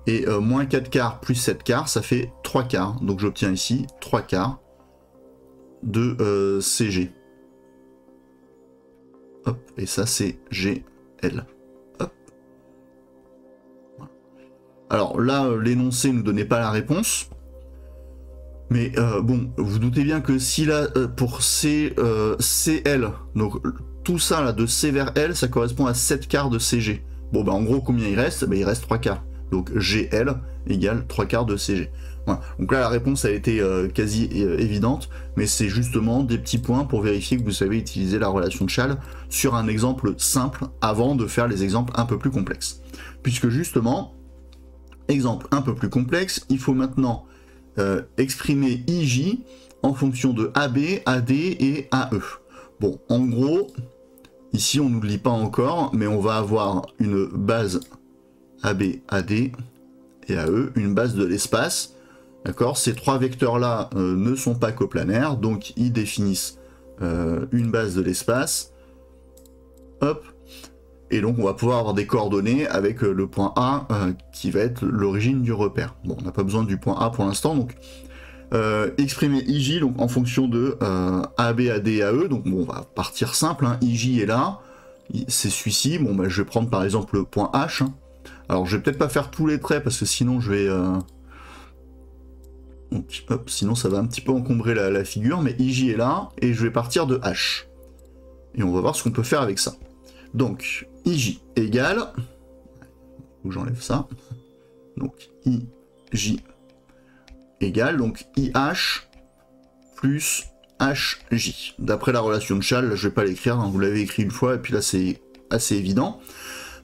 Et moins 4 quarts plus 7 quarts, ça fait 3 quarts. Donc j'obtiens ici 3 quarts de CG. Hop, et ça c'est GL. Hop. Voilà. Alors là, l'énoncé ne nous donnait pas la réponse. Mais bon, vous doutez bien que si là, pour CL, donc tout ça là, de C vers L, ça correspond à 7 quarts de CG. Bon, bah en gros, combien il reste? Bah, il reste 3 quarts. Donc GL égale 3 quarts de CG. Voilà. Donc là, la réponse a été quasi évidente, mais c'est justement des petits points pour vérifier que vous savez utiliser la relation de Chasles sur un exemple simple avant de faire les exemples un peu plus complexes. Puisque justement, exemple un peu plus complexe, il faut maintenant exprimer IJ en fonction de AB, AD et AE. Bon, en gros, ici on n'oublie pas encore, mais on va avoir une base AB, AD et AE, une base de l'espace. D'accord, ces trois vecteurs-là ne sont pas coplanaires, donc ils définissent une base de l'espace. Hop. Et donc on va pouvoir avoir des coordonnées avec le point A qui va être l'origine du repère. Bon, on n'a pas besoin du point A pour l'instant, donc exprimer IJ donc, en fonction de AB, AD et AE. Donc bon, on va partir simple, hein. IJ est là, c'est celui-ci. Bon, bah, je vais prendre par exemple le point H. Hein. Alors je vais peut-être pas faire tous les traits parce que sinon je vais... Donc, hop, sinon ça va un petit peu encombrer la figure, mais IJ est là, et je vais partir de H. Et on va voir ce qu'on peut faire avec ça. Donc, IJ égale... Faut que j'enlève ça. Donc, IJ égale, donc IH plus HJ. D'après la relation de Chasles, là, je vais pas l'écrire, hein, vous l'avez écrit une fois, et puis là c'est assez évident.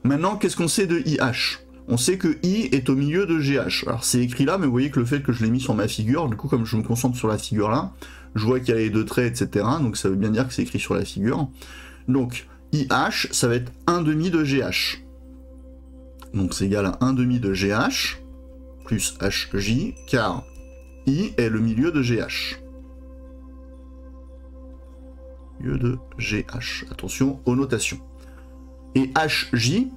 Maintenant, qu'est-ce qu'on sait de IH ? On sait que I est au milieu de GH. Alors c'est écrit là, mais vous voyez que le fait que je l'ai mis sur ma figure, du coup comme je me concentre sur la figure là, je vois qu'il y a les deux traits, etc. Donc ça veut bien dire que c'est écrit sur la figure. Donc IH, ça va être 1/2 de GH. Donc c'est égal à 1/2 de GH plus HJ, car I est le milieu de GH. Milieu de GH. Attention aux notations. Et HJ,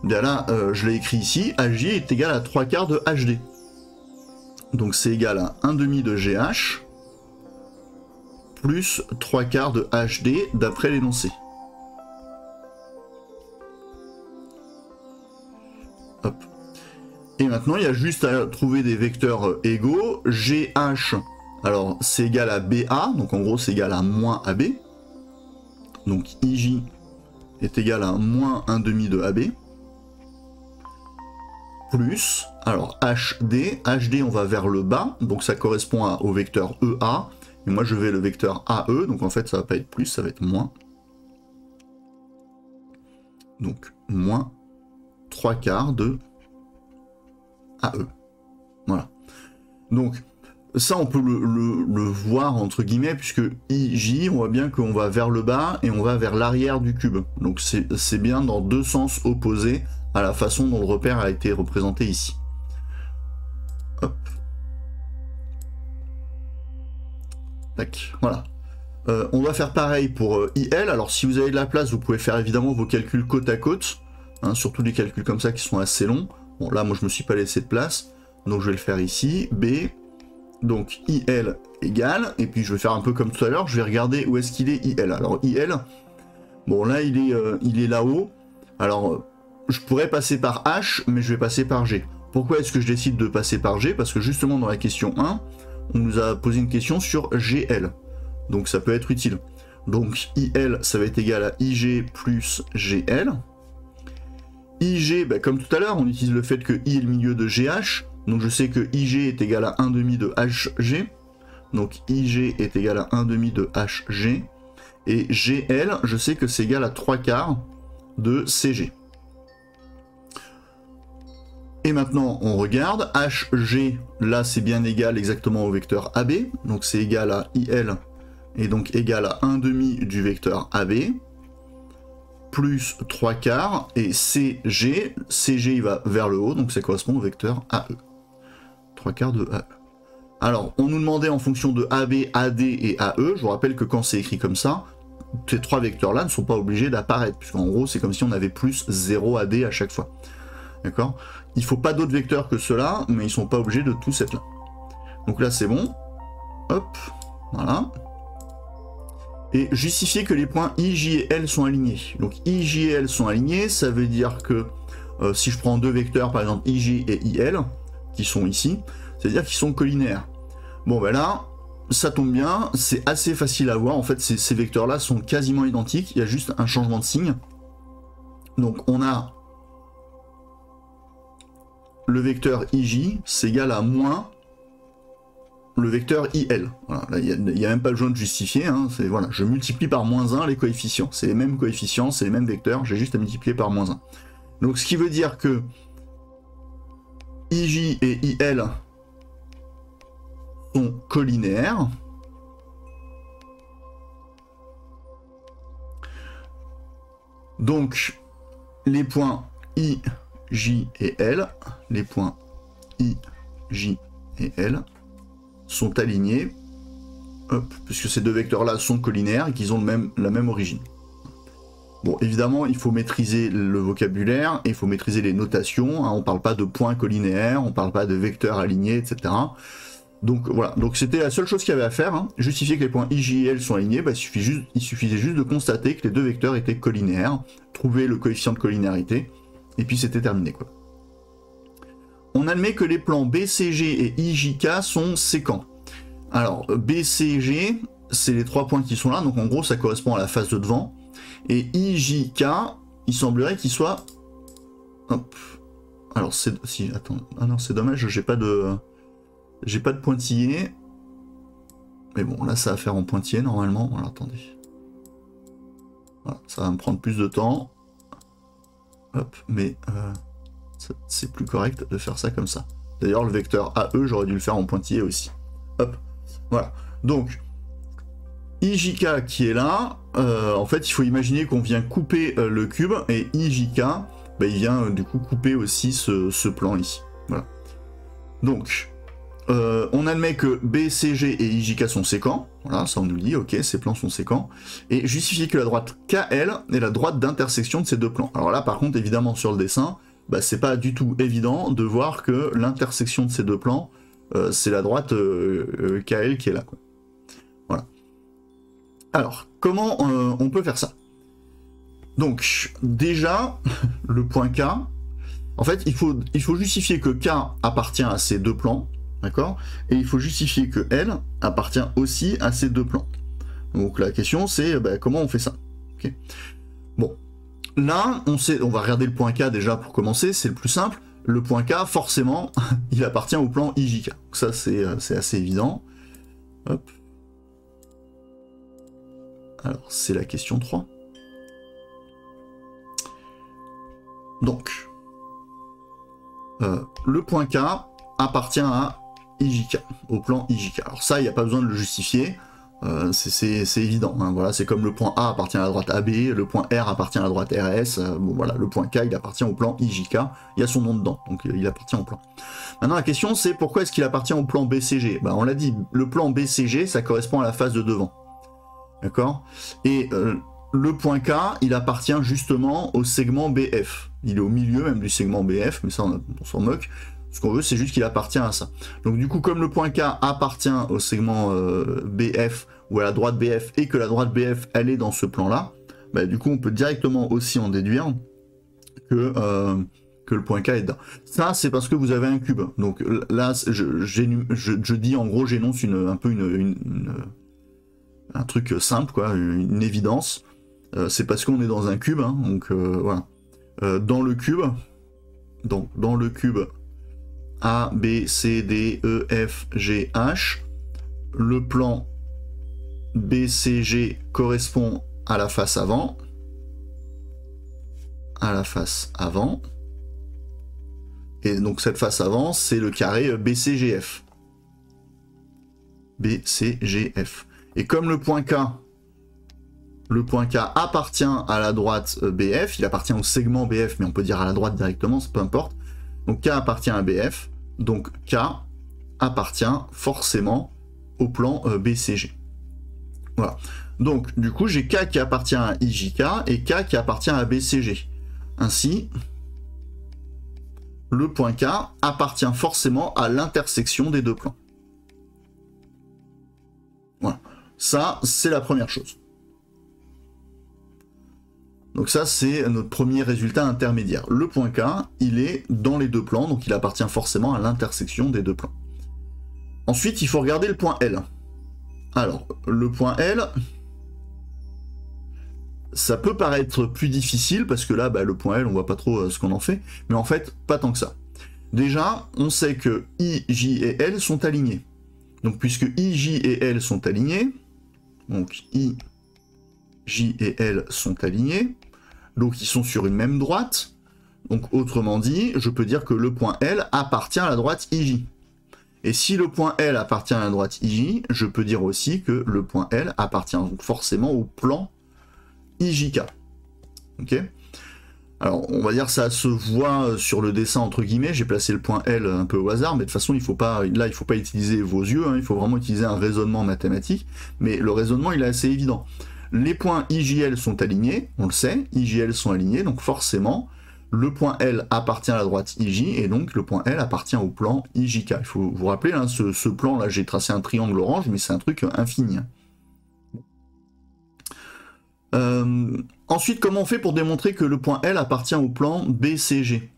bien là, je l'ai écrit ici, HJ est égal à 3 quarts de HD. Donc c'est égal à 1/2 de GH plus 3 quarts de HD d'après l'énoncé. Et maintenant, il y a juste à trouver des vecteurs égaux. GH, alors c'est égal à BA, donc en gros c'est égal à moins AB. Donc IJ est égal à moins 1 demi de AB. Plus, alors HD, HD on va vers le bas, donc ça correspond au vecteur EA. Et moi je vais le vecteur AE, donc en fait ça va pas être plus, ça va être moins. Donc moins 3/4 de AE. Voilà. Donc ça on peut le voir entre guillemets, puisque IJ, on voit bien qu'on va vers le bas et on va vers l'arrière du cube. Donc c'est bien dans deux sens opposés à la façon dont le repère a été représenté ici. Hop. Tac, voilà. On va faire pareil pour IL. Alors si vous avez de la place, vous pouvez faire évidemment vos calculs côte à côte, hein, surtout des calculs comme ça qui sont assez longs. Bon là moi je me suis pas laissé de place, donc je vais le faire ici. B, donc IL égale, et puis je vais faire un peu comme tout à l'heure, je vais regarder où est-ce qu'il est IL. Alors IL, bon là il est là-haut. Alors je pourrais passer par H, mais je vais passer par G. Pourquoi est-ce que je décide de passer par G? Parce que justement dans la question 1, on nous a posé une question sur GL. Donc ça peut être utile. Donc IL, ça va être égal à IG plus GL. IG, bah, comme tout à l'heure, on utilise le fait que I est le milieu de GH. Donc je sais que IG est égal à 1 demi de HG. Donc IG est égal à 1 demi de HG. Et GL, je sais que c'est égal à 3/4 de CG. Et maintenant, on regarde. HG, là, c'est bien égal exactement au vecteur AB. Donc c'est égal à IL, et donc égal à 1 demi du vecteur AB. Plus 3/4. Et CG, CG, il va vers le haut, donc ça correspond au vecteur AE. 3/4 de AE. Alors, on nous demandait en fonction de AB, AD et AE. Je vous rappelle que quand c'est écrit comme ça, ces trois vecteurs-là ne sont pas obligés d'apparaître, puisqu'en gros, c'est comme si on avait plus 0 AD à chaque fois. D'accord? Il ne faut pas d'autres vecteurs que ceux-là, mais ils ne sont pas obligés de tous être là. Donc là, c'est bon. Hop, voilà. Et justifier que les points I, J et L sont alignés. Donc I, J et L sont alignés, ça veut dire que si je prends deux vecteurs, par exemple IJ et IL, qui sont ici, c'est-à-dire qu'ils sont collinaires. Bon ben là, ça tombe bien, c'est assez facile à voir. En fait, ces vecteurs-là sont quasiment identiques, il y a juste un changement de signe. Donc on a le vecteur IJ, c'est égal à moins le vecteur IL. Voilà, là, il n'y a même pas besoin de justifier, hein, voilà, je multiplie par moins 1 les coefficients. C'est les mêmes coefficients, c'est les mêmes vecteurs, j'ai juste à multiplier par moins 1. Donc ce qui veut dire que IJ et IL sont collinéaires. Donc les points I, J et L, les points I, J et L sont alignés, hop, puisque ces deux vecteurs-là sont collinaires et qu'ils ont la même origine. Bon, évidemment, il faut maîtriser le vocabulaire, et il faut maîtriser les notations, hein, on ne parle pas de points collinéaires, on ne parle pas de vecteurs alignés, etc. Donc voilà, donc c'était la seule chose qu'il y avait à faire, hein. Justifier que les points I, J et L sont alignés, bah, il suffisait juste de constater que les deux vecteurs étaient collinaires, trouver le coefficient de collinéarité, et puis c'était terminé, quoi. On admet que les plans BCG et IJK sont séquents. Alors, BCG, c'est les trois points qui sont là, donc en gros, ça correspond à la face de devant. Et IJK, il semblerait qu'il soit... Hop. Alors, c'est... Si, attends. Ah non, c'est dommage, j'ai pas de pointillé. Mais bon, là, ça va faire en pointillé, normalement. Alors, attendez. Voilà, ça va me prendre plus de temps. Hop, mais... c'est plus correct de faire ça comme ça. D'ailleurs, le vecteur AE, j'aurais dû le faire en pointillé aussi. Hop, voilà. Donc, IJK qui est là, en fait, il faut imaginer qu'on vient couper le cube, et IJK, bah, il vient du coup couper aussi ce plan ici. Voilà. Donc, on admet que BCG et IJK sont séquents. Voilà, ça on nous dit, ok, ces plans sont séquents. Et justifier que la droite KL est la droite d'intersection de ces deux plans. Alors là, par contre, évidemment, sur le dessin, bah, c'est pas du tout évident de voir que l'intersection de ces deux plans, c'est la droite KL qui est là, quoi. Voilà. Alors, comment on peut faire ça? Donc, déjà, le point K, En fait, il faut justifier que K appartient à ces deux plans, d'accord? Et il faut justifier que L appartient aussi à ces deux plans. Donc la question c'est comment on fait ça? Okay. Bon, là on va regarder le point K déjà pour commencer, c'est le plus simple. Le point K, forcément, il appartient au plan IJK. Donc ça c'est assez évident. Hop. Alors c'est la question 3. Donc, le point K appartient à IJK, au plan IJK. Alors ça, il n'y a pas besoin de le justifier, c'est évident. Hein, voilà, c'est comme le point A appartient à la droite AB, le point R appartient à la droite RS, bon voilà, le point K, il appartient au plan IJK, il y a son nom dedans, donc il appartient au plan. Maintenant la question c'est pourquoi est-ce qu'il appartient au plan BCG? On l'a dit, le plan BCG, ça correspond à la face de devant. D'accord? Et le point K, il appartient justement au segment BF. Il est au milieu même du segment BF, mais ça on s'en moque. Ce qu'on veut, c'est juste qu'il appartient à ça. Donc du coup, comme le point K appartient au segment BF, ou à la droite BF, et que la droite BF, elle est dans ce plan-là, du coup, on peut directement aussi en déduire que le point K est dedans. Ça, c'est parce que vous avez un cube. Donc là, je dis, en gros, j'énonce un truc simple, quoi, une évidence. C'est parce qu'on est dans un cube, hein, donc voilà. Dans le cube, A, B, C, D, E, F, G, H, le plan BCG correspond à la face avant. Et donc cette face avant, c'est le carré BCGF. Et comme le point K appartient à la droite BF, il appartient au segment BF, mais on peut dire à la droite directement, peu importe. Donc K appartient à BF, donc K appartient forcément au plan BCG. Voilà. Donc du coup j'ai K qui appartient à IJK et K qui appartient à BCG. Ainsi, le point K appartient forcément à l'intersection des deux plans. Voilà. Ça, c'est la première chose. Donc ça, c'est notre premier résultat intermédiaire. Le point K, il est dans les deux plans, donc il appartient forcément à l'intersection des deux plans. Ensuite, il faut regarder le point L. Alors, le point L, ça peut paraître plus difficile, parce que là, le point L, on voit pas trop ce qu'on en fait, mais en fait, pas tant que ça. Déjà, on sait que I, J et L sont alignés. Donc, puisque I, J et L sont alignés, donc I, J et L sont alignés, donc ils sont sur une même droite, donc autrement dit, je peux dire que le point L appartient à la droite IJ. Et si le point L appartient à la droite IJ, je peux dire aussi que le point L appartient donc forcément au plan IJK. Ok? Alors, on va dire ça se voit sur le dessin entre guillemets, j'ai placé le point L un peu au hasard, mais de toute façon, il faut pas utiliser vos yeux, hein, il faut vraiment utiliser un raisonnement mathématique, mais le raisonnement, il est assez évident. Les points IJL sont alignés, on le sait, IJL sont alignés, donc forcément, le point L appartient à la droite IJ, et donc le point L appartient au plan IJK. Il faut vous rappeler, hein, ce plan-là, j'ai tracé un triangle orange, mais c'est un truc infini. Ensuite, comment on fait pour démontrer que le point L appartient au plan BCG?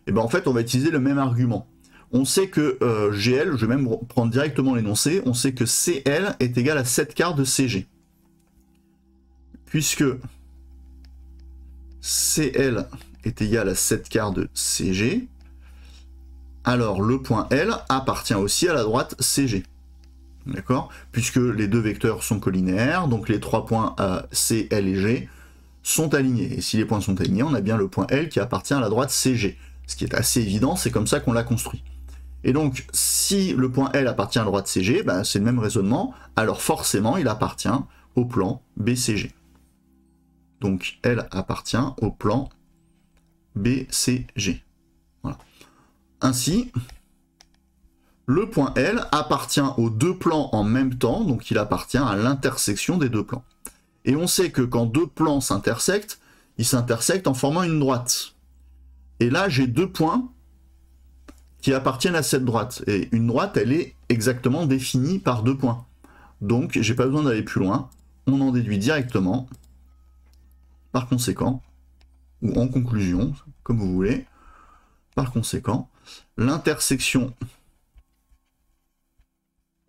Et bien en fait, on va utiliser le même argument. On sait que GL, je vais même prendre directement l'énoncé, on sait que CL est égal à 7 quarts de CG. Puisque CL est égal à 7 quarts de CG, alors le point L appartient aussi à la droite CG. D'accord? Puisque les deux vecteurs sont collinéaires, donc les trois points C, L et G sont alignés. Et si les points sont alignés, on a bien le point L qui appartient à la droite CG. Ce qui est assez évident, c'est comme ça qu'on l'a construit. Et donc, si le point L appartient à la droite CG, c'est le même raisonnement, alors forcément, il appartient au plan BCG. Donc, L appartient au plan BCG. Voilà. Ainsi, le point L appartient aux deux plans en même temps, donc il appartient à l'intersection des deux plans. Et on sait que quand deux plans s'intersectent, ils s'intersectent en formant une droite. Et là, j'ai deux points qui appartiennent à cette droite. Et une droite, elle est exactement définie par deux points. Donc, j'ai pas besoin d'aller plus loin. On en déduit directement. Par conséquent, ou en conclusion, comme vous voulez, Par conséquent, l'intersection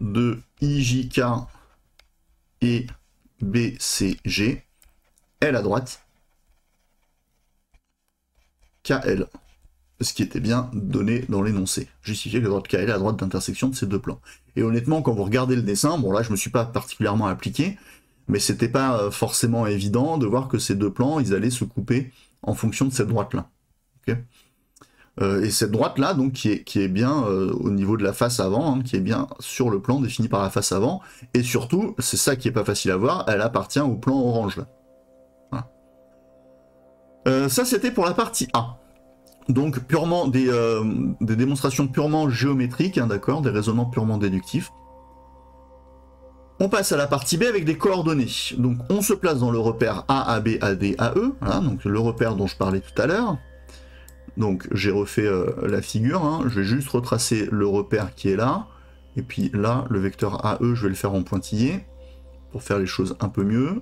de IJK et BCG est la droite KL. Ce qui était bien donné dans l'énoncé. Justifier que la droite KL est la droite d'intersection de ces deux plans. Et honnêtement, quand vous regardez le dessin, bon là je me suis pas particulièrement appliqué, mais c'était pas forcément évident de voir que ces deux plans, ils allaient se couper en fonction de cette droite-là. Okay, et cette droite-là, donc, qui est bien au niveau de la face avant, hein, qui est bien sur le plan défini par la face avant, et surtout, c'est ça qui est pas facile à voir, elle appartient au plan orange. Là. Voilà. Ça, c'était pour la partie A. Donc, purement des démonstrations purement géométriques, hein, d'accord, des raisonnements purement déductifs. On passe à la partie B avec des coordonnées. Donc, on se place dans le repère A, AB, AD, AE, voilà, donc le repère dont je parlais tout à l'heure. Donc j'ai refait la figure, hein. Je vais juste retracer le repère qui est là, et puis là, le vecteur AE, je vais le faire en pointillé, pour faire les choses un peu mieux.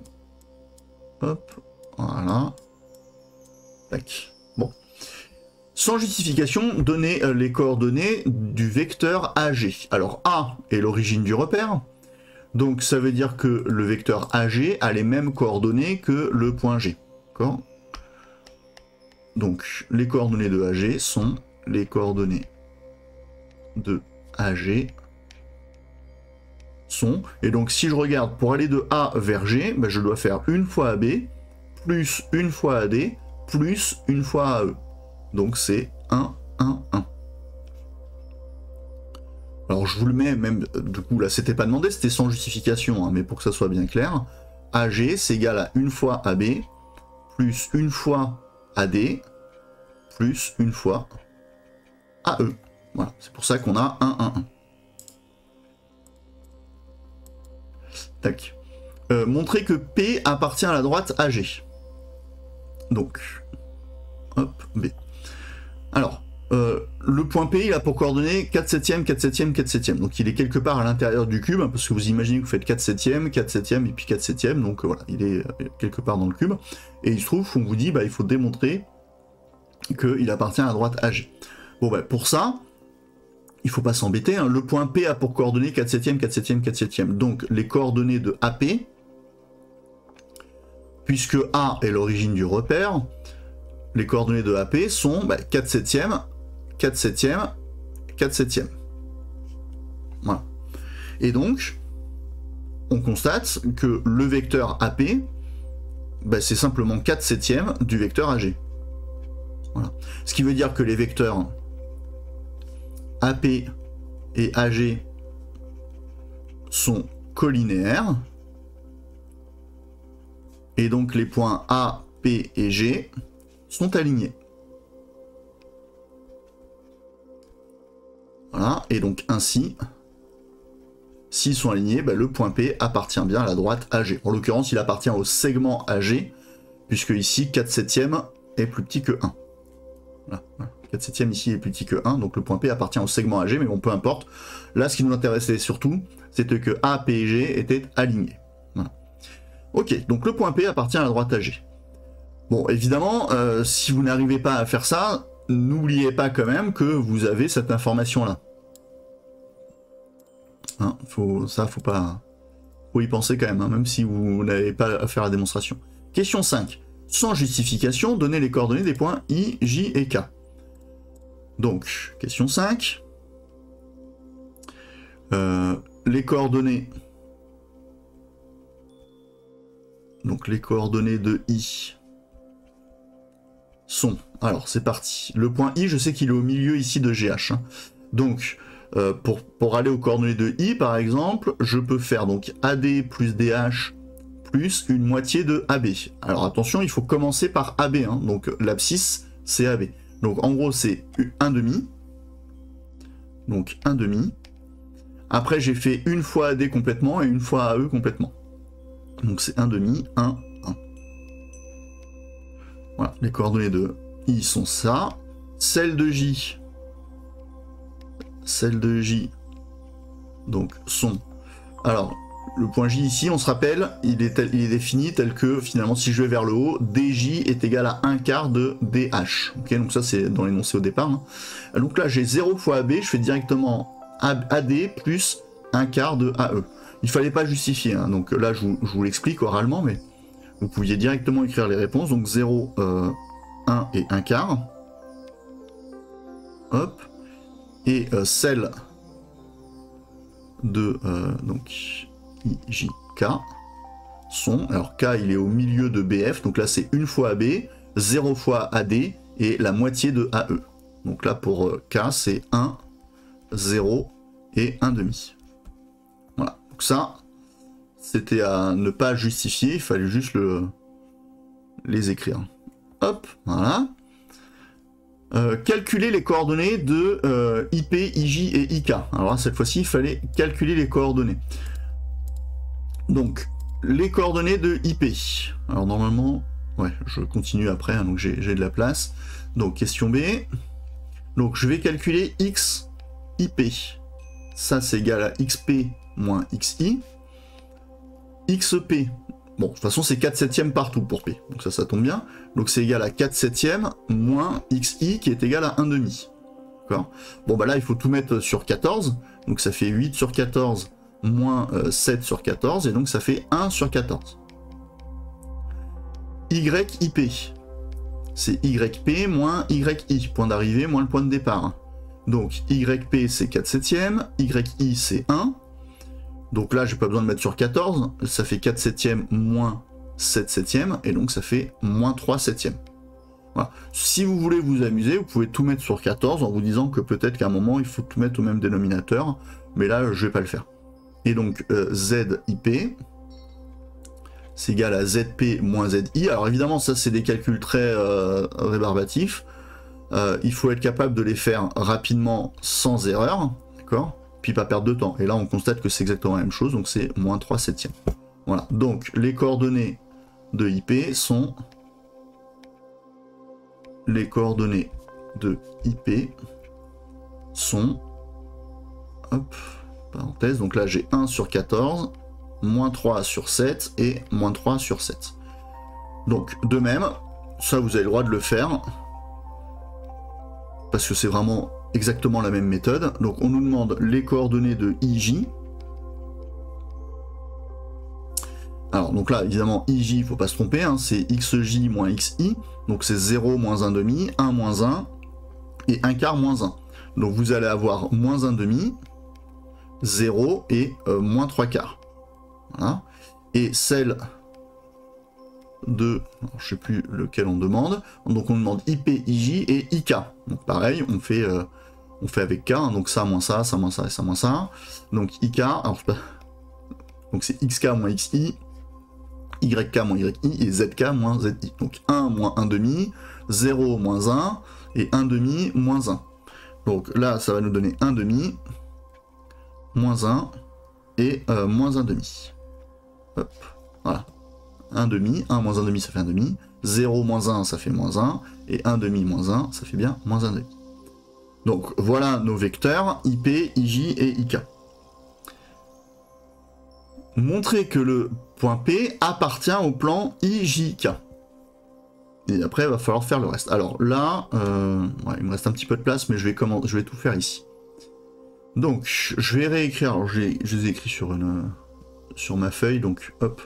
Hop, voilà. Tac. Bon. Sans justification, donner les coordonnées du vecteur AG. Alors A est l'origine du repère, donc ça veut dire que le vecteur AG a les mêmes coordonnées que le point G. D'accord ? Donc, les coordonnées de AG sont les coordonnées de AG sont... Et donc, si je regarde, pour aller de A vers G, ben, je dois faire une fois AB, plus une fois AD, plus une fois AE. Donc, c'est 1, 1, 1. Alors, je vous le mets même... Du coup, là, c'était pas demandé, c'était sans justification, hein, mais pour que ça soit bien clair, AG, c'est égal à une fois AB, plus une fois AD, plus une fois AE. Voilà, c'est pour ça qu'on a 1, 1, 1. Tac. Montrer que P appartient à la droite AG. Donc, hop, B. Alors, le point P, il a pour coordonnées 4 septièmes, 4 septièmes, 4 septièmes. Donc il est quelque part à l'intérieur du cube, parce que vous imaginez que vous faites 4 septièmes, 4 septièmes et puis 4 septièmes. Donc voilà, il est quelque part dans le cube. Et il se trouve qu'on vous dit, bah, il faut démontrer qu'il appartient à la droite AG. Bon, bah, pour ça, il faut pas s'embêter, hein. Le point P a pour coordonnées 4 septièmes, 4 septièmes, 4 septièmes. Donc les coordonnées de AP, puisque A est l'origine du repère, les coordonnées de AP sont bah, 4 septièmes, 4 septièmes, 4 septièmes. Voilà. Et donc, on constate que le vecteur AP, bah, c'est simplement 4 septièmes du vecteur AG. Voilà. Ce qui veut dire que les vecteurs AP et AG sont collinéaires. Et donc les points A, P et G sont alignés. Voilà. Et donc ainsi, s'ils sont alignés, bah, le point P appartient bien à la droite AG. En l'occurrence, il appartient au segment AG, puisque ici, 4 septièmes est plus petit que 1. Voilà. 4 septièmes ici est plus petit que 1, donc le point P appartient au segment AG, mais bon, peu importe. Là, ce qui nous intéressait surtout, c'était que A, P et G étaient alignés. Voilà. Ok, donc le point P appartient à la droite AG. Bon, évidemment, si vous n'arrivez pas à faire ça, n'oubliez pas quand même que vous avez cette information-là. Hein, faut y penser quand même, hein, même si vous n'avez pas à faire la démonstration. Question 5. Sans justification, donnez les coordonnées des points I, J et K. Donc, question 5. Les coordonnées. Donc, les coordonnées de I sont... Alors, c'est parti. Le point I, je sais qu'il est au milieu ici de GH. Hein. Donc, pour aller aux coordonnées de I, par exemple, je peux faire donc AD plus DH plus une moitié de AB. Alors attention, il faut commencer par AB, hein. Donc l'abscisse, c'est AB. Donc en gros, c'est 1,5. Donc 1,5. Après, j'ai fait une fois AD complètement et une fois AE complètement. Donc c'est 1,5, 1, 1. Voilà, les coordonnées de I sont ça. Celles de J, donc sont... Alors, Le point J ici, on se rappelle, il est défini tel que, finalement, si je vais vers le haut, DJ est égal à 1/4 de DH. Ok, donc ça, c'est dans l'énoncé au départ. Hein. Donc là, j'ai 0 fois AB, je fais directement AD plus 1/4 de AE. Il fallait pas justifier, hein. Donc là, je vous l'explique oralement, mais vous pouviez directement écrire les réponses. Donc 0, 1 et 1/4. Hop. Et celle de... donc... IJK sont, alors K il est au milieu de BF, donc là c'est 1 fois AB, 0 fois AD et la moitié de AE. Donc là pour K c'est 1, 0 et 1 demi. Voilà, donc ça c'était à ne pas justifier, il fallait juste les écrire. Hop, voilà. Calculer les coordonnées de IP, IJ et IK. Alors là, cette fois-ci il fallait calculer les coordonnées. Donc, les coordonnées de IP. Alors normalement, ouais, je continue après, hein, donc j'ai de la place. Donc, question B. Donc, je vais calculer X IP. Ça, c'est égal à XP moins XI. XP. Bon, de toute façon, c'est 4/7 partout pour P. Donc ça tombe bien. Donc, c'est égal à 4/7 moins XI qui est égal à 1 demi. D'accord ? Bon, bah là, il faut tout mettre sur 14. Donc, ça fait 8 sur 14 moins 7 sur 14, et donc ça fait 1 sur 14. YIP, c'est YP moins YI, point d'arrivée moins le point de départ. Donc YP c'est 4/7, YI c'est 1. Donc là j'ai pas besoin de mettre sur 14, ça fait 4/7 moins 7/7, et donc ça fait moins 3/7. Voilà. Si vous voulez vous amuser, vous pouvez tout mettre sur 14 en vous disant que peut-être qu'à un moment il faut tout mettre au même dénominateur, mais là je vais pas le faire. Et donc ZIP, c'est égal à ZP moins ZI. Alors évidemment, ça c'est des calculs très rébarbatifs. Il faut être capable de les faire rapidement sans erreur, d'accord ? Puis pas perdre de temps. Et là, on constate que c'est exactement la même chose, donc c'est moins 3/7. Voilà, donc les coordonnées de IP sont... Les coordonnées de IP sont... Hop... parenthèse, donc là j'ai 1 sur 14, moins 3 sur 7 et moins 3 sur 7. Donc de même, ça vous avez le droit de le faire, parce que c'est vraiment exactement la même méthode. Donc on nous demande les coordonnées de IJ. Alors donc là évidemment IJ, il ne faut pas se tromper, hein, c'est XJ moins XI, donc c'est 0 moins 1 demi, 1 moins 1 et 1/4 moins 1. Donc vous allez avoir moins 1 demi, 0 et moins 3/4. Voilà. Et celle de... Alors, je sais plus lequel on demande. Donc on demande IP, IJ et IK. Donc pareil, on fait avec K. Hein, donc ça moins ça, ça moins ça et ça moins ça. Donc IK, alors donc c'est XK moins XI, YK moins YI et ZK moins ZI. Donc 1 moins 1 demi, 0 moins 1 et 1 demi moins 1. Donc là, ça va nous donner 1 demi, moins 1 et moins 1 demi. Hop, voilà. 1 demi, 1 moins 1 demi, ça fait 1 demi. 0 moins 1, ça fait moins 1. Et 1 demi moins 1, ça fait bien moins 1 demi. Donc voilà nos vecteurs IP, IJ et IK. Montrer que le point P appartient au plan IJK. Et après, il va falloir faire le reste. Alors là, ouais, il me reste un petit peu de place, mais je vais tout faire ici. Donc, je vais réécrire. Alors, je les ai écrits sur ma feuille, donc hop.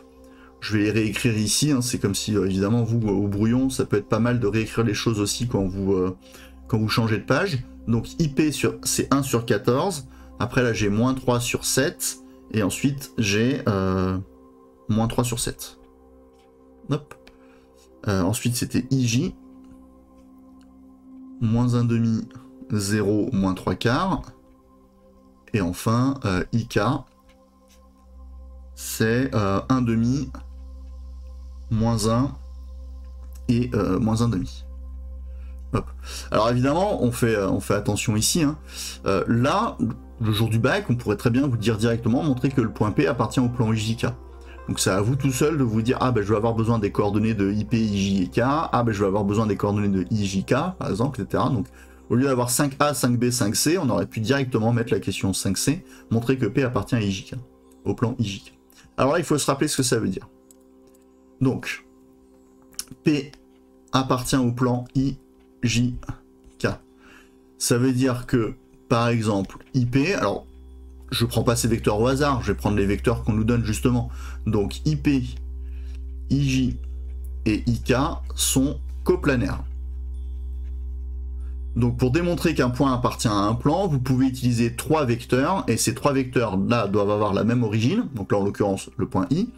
Je vais les réécrire ici. Hein. C'est comme si, évidemment, vous, au brouillon, ça peut être pas mal de réécrire les choses aussi quand vous changez de page. Donc, IP, c'est 1 sur 14. Après, là, j'ai moins 3 sur 7. Et ensuite, j'ai moins 3 sur 7. Hop. Ensuite, c'était IJ. Moins 1 demi, 0, moins 3/4. Et enfin, IK. C'est 1 demi, moins 1 et moins 1 demi. Hop. Alors évidemment, on fait attention ici. Hein. Là, le jour du bac, on pourrait très bien vous dire directement, montrer que le point P appartient au plan IJK. Donc c'est à vous tout seul de vous dire, ah ben je vais avoir besoin des coordonnées de IP, IJ et K, ah ben je vais avoir besoin des coordonnées de IJK, par exemple, etc. Donc au lieu d'avoir 5A, 5B, 5C, on aurait pu directement mettre la question 5C, montrer que P appartient à IJK, au plan IJK. Alors là, il faut se rappeler ce que ça veut dire. Donc, P appartient au plan I, J, K. Ça veut dire que, par exemple, IP, alors, je prends pas ces vecteurs au hasard, je vais prendre les vecteurs qu'on nous donne justement. Donc, IP, IJ et IK sont coplanaires. Donc, pour démontrer qu'un point appartient à un plan, vous pouvez utiliser 3 vecteurs, et ces 3 vecteurs-là doivent avoir la même origine, donc là, en l'occurrence, le point I.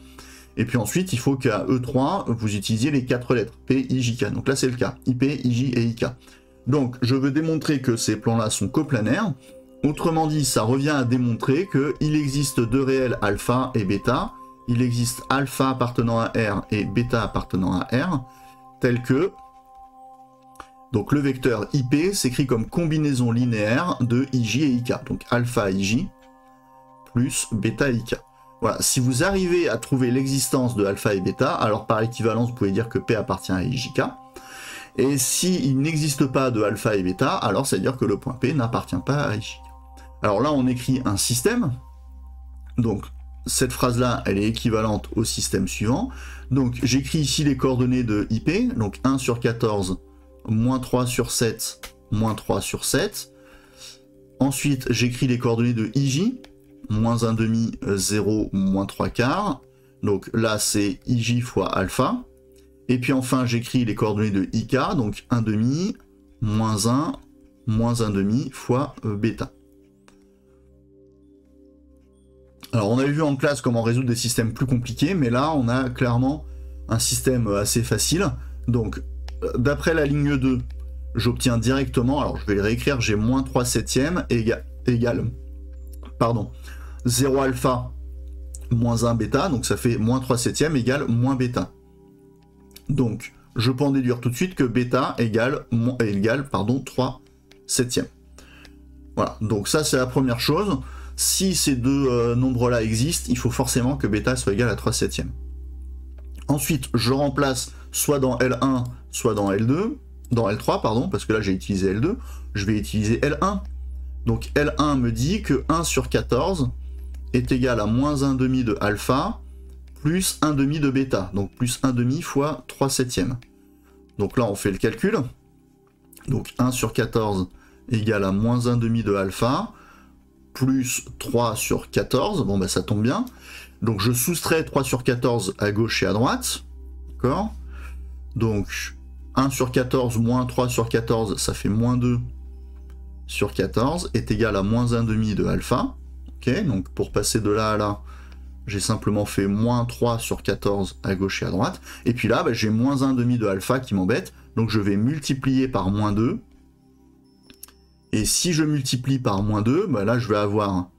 Et puis ensuite, il faut qu'à E3, vous utilisiez les 4 lettres, P, I, J, K. Donc là, c'est le cas, IP, IJ et IK. Donc, je veux démontrer que ces plans-là sont coplanaires. Autrement dit, ça revient à démontrer qu'il existe deux réels alpha et bêta. Il existe alpha appartenant à R et bêta appartenant à R, tel que... Donc le vecteur IP s'écrit comme combinaison linéaire de IJ et IK. Donc alpha IJ plus bêta IK. Voilà, si vous arrivez à trouver l'existence de alpha et bêta, alors par équivalence, vous pouvez dire que P appartient à IJK. Et s'il n'existe pas de alpha et bêta, alors ça veut dire que le point P n'appartient pas à IJK. Alors là, on écrit un système. Donc cette phrase-là, elle est équivalente au système suivant. Donc j'écris ici les coordonnées de IP, donc 1 sur 14, moins 3 sur 7, moins 3 sur 7. Ensuite, j'écris les coordonnées de IJ, moins 1,5, 0, moins 3 quarts. Donc là, c'est IJ fois alpha. Et puis enfin, j'écris les coordonnées de IK, donc 1,5, moins 1, moins 1,5 fois bêta. Alors, on avait vu en classe comment résoudre des systèmes plus compliqués, mais là, on a clairement un système assez facile. Donc, d'après la ligne 2, j'obtiens directement, alors je vais le réécrire, j'ai moins 3 septièmes égale, pardon, 0 alpha moins 1 bêta, donc ça fait moins 3 septièmes égale moins bêta. Donc, je peux en déduire tout de suite que bêta égale 3 septièmes. Voilà, donc ça c'est la première chose. Si ces deux nombres-là existent, il faut forcément que bêta soit égal à 3 septièmes. Ensuite, je remplace soit dans L1, soit dans L2, dans L3, pardon, parce que là j'ai utilisé L2, je vais utiliser L1. Donc L1 me dit que 1 sur 14 est égal à moins 1,5 de alpha, plus 1,5 de bêta, donc plus 1,5 fois 3 septièmes. Donc là on fait le calcul. Donc 1 sur 14 égale à moins 1,5 de alpha, plus 3 sur 14, bon bah ça tombe bien. Donc je soustrais 3 sur 14 à gauche et à droite, d'accord. Donc 1 sur 14 moins 3 sur 14, ça fait moins 2 sur 14, est égal à moins 1,5 de alpha. Ok, donc pour passer de là à là, j'ai simplement fait moins 3 sur 14 à gauche et à droite. Et puis là, bah, j'ai moins 1,5 de alpha qui m'embête, donc je vais multiplier par moins 2. Et si je multiplie par moins 2, bah là je vais avoir...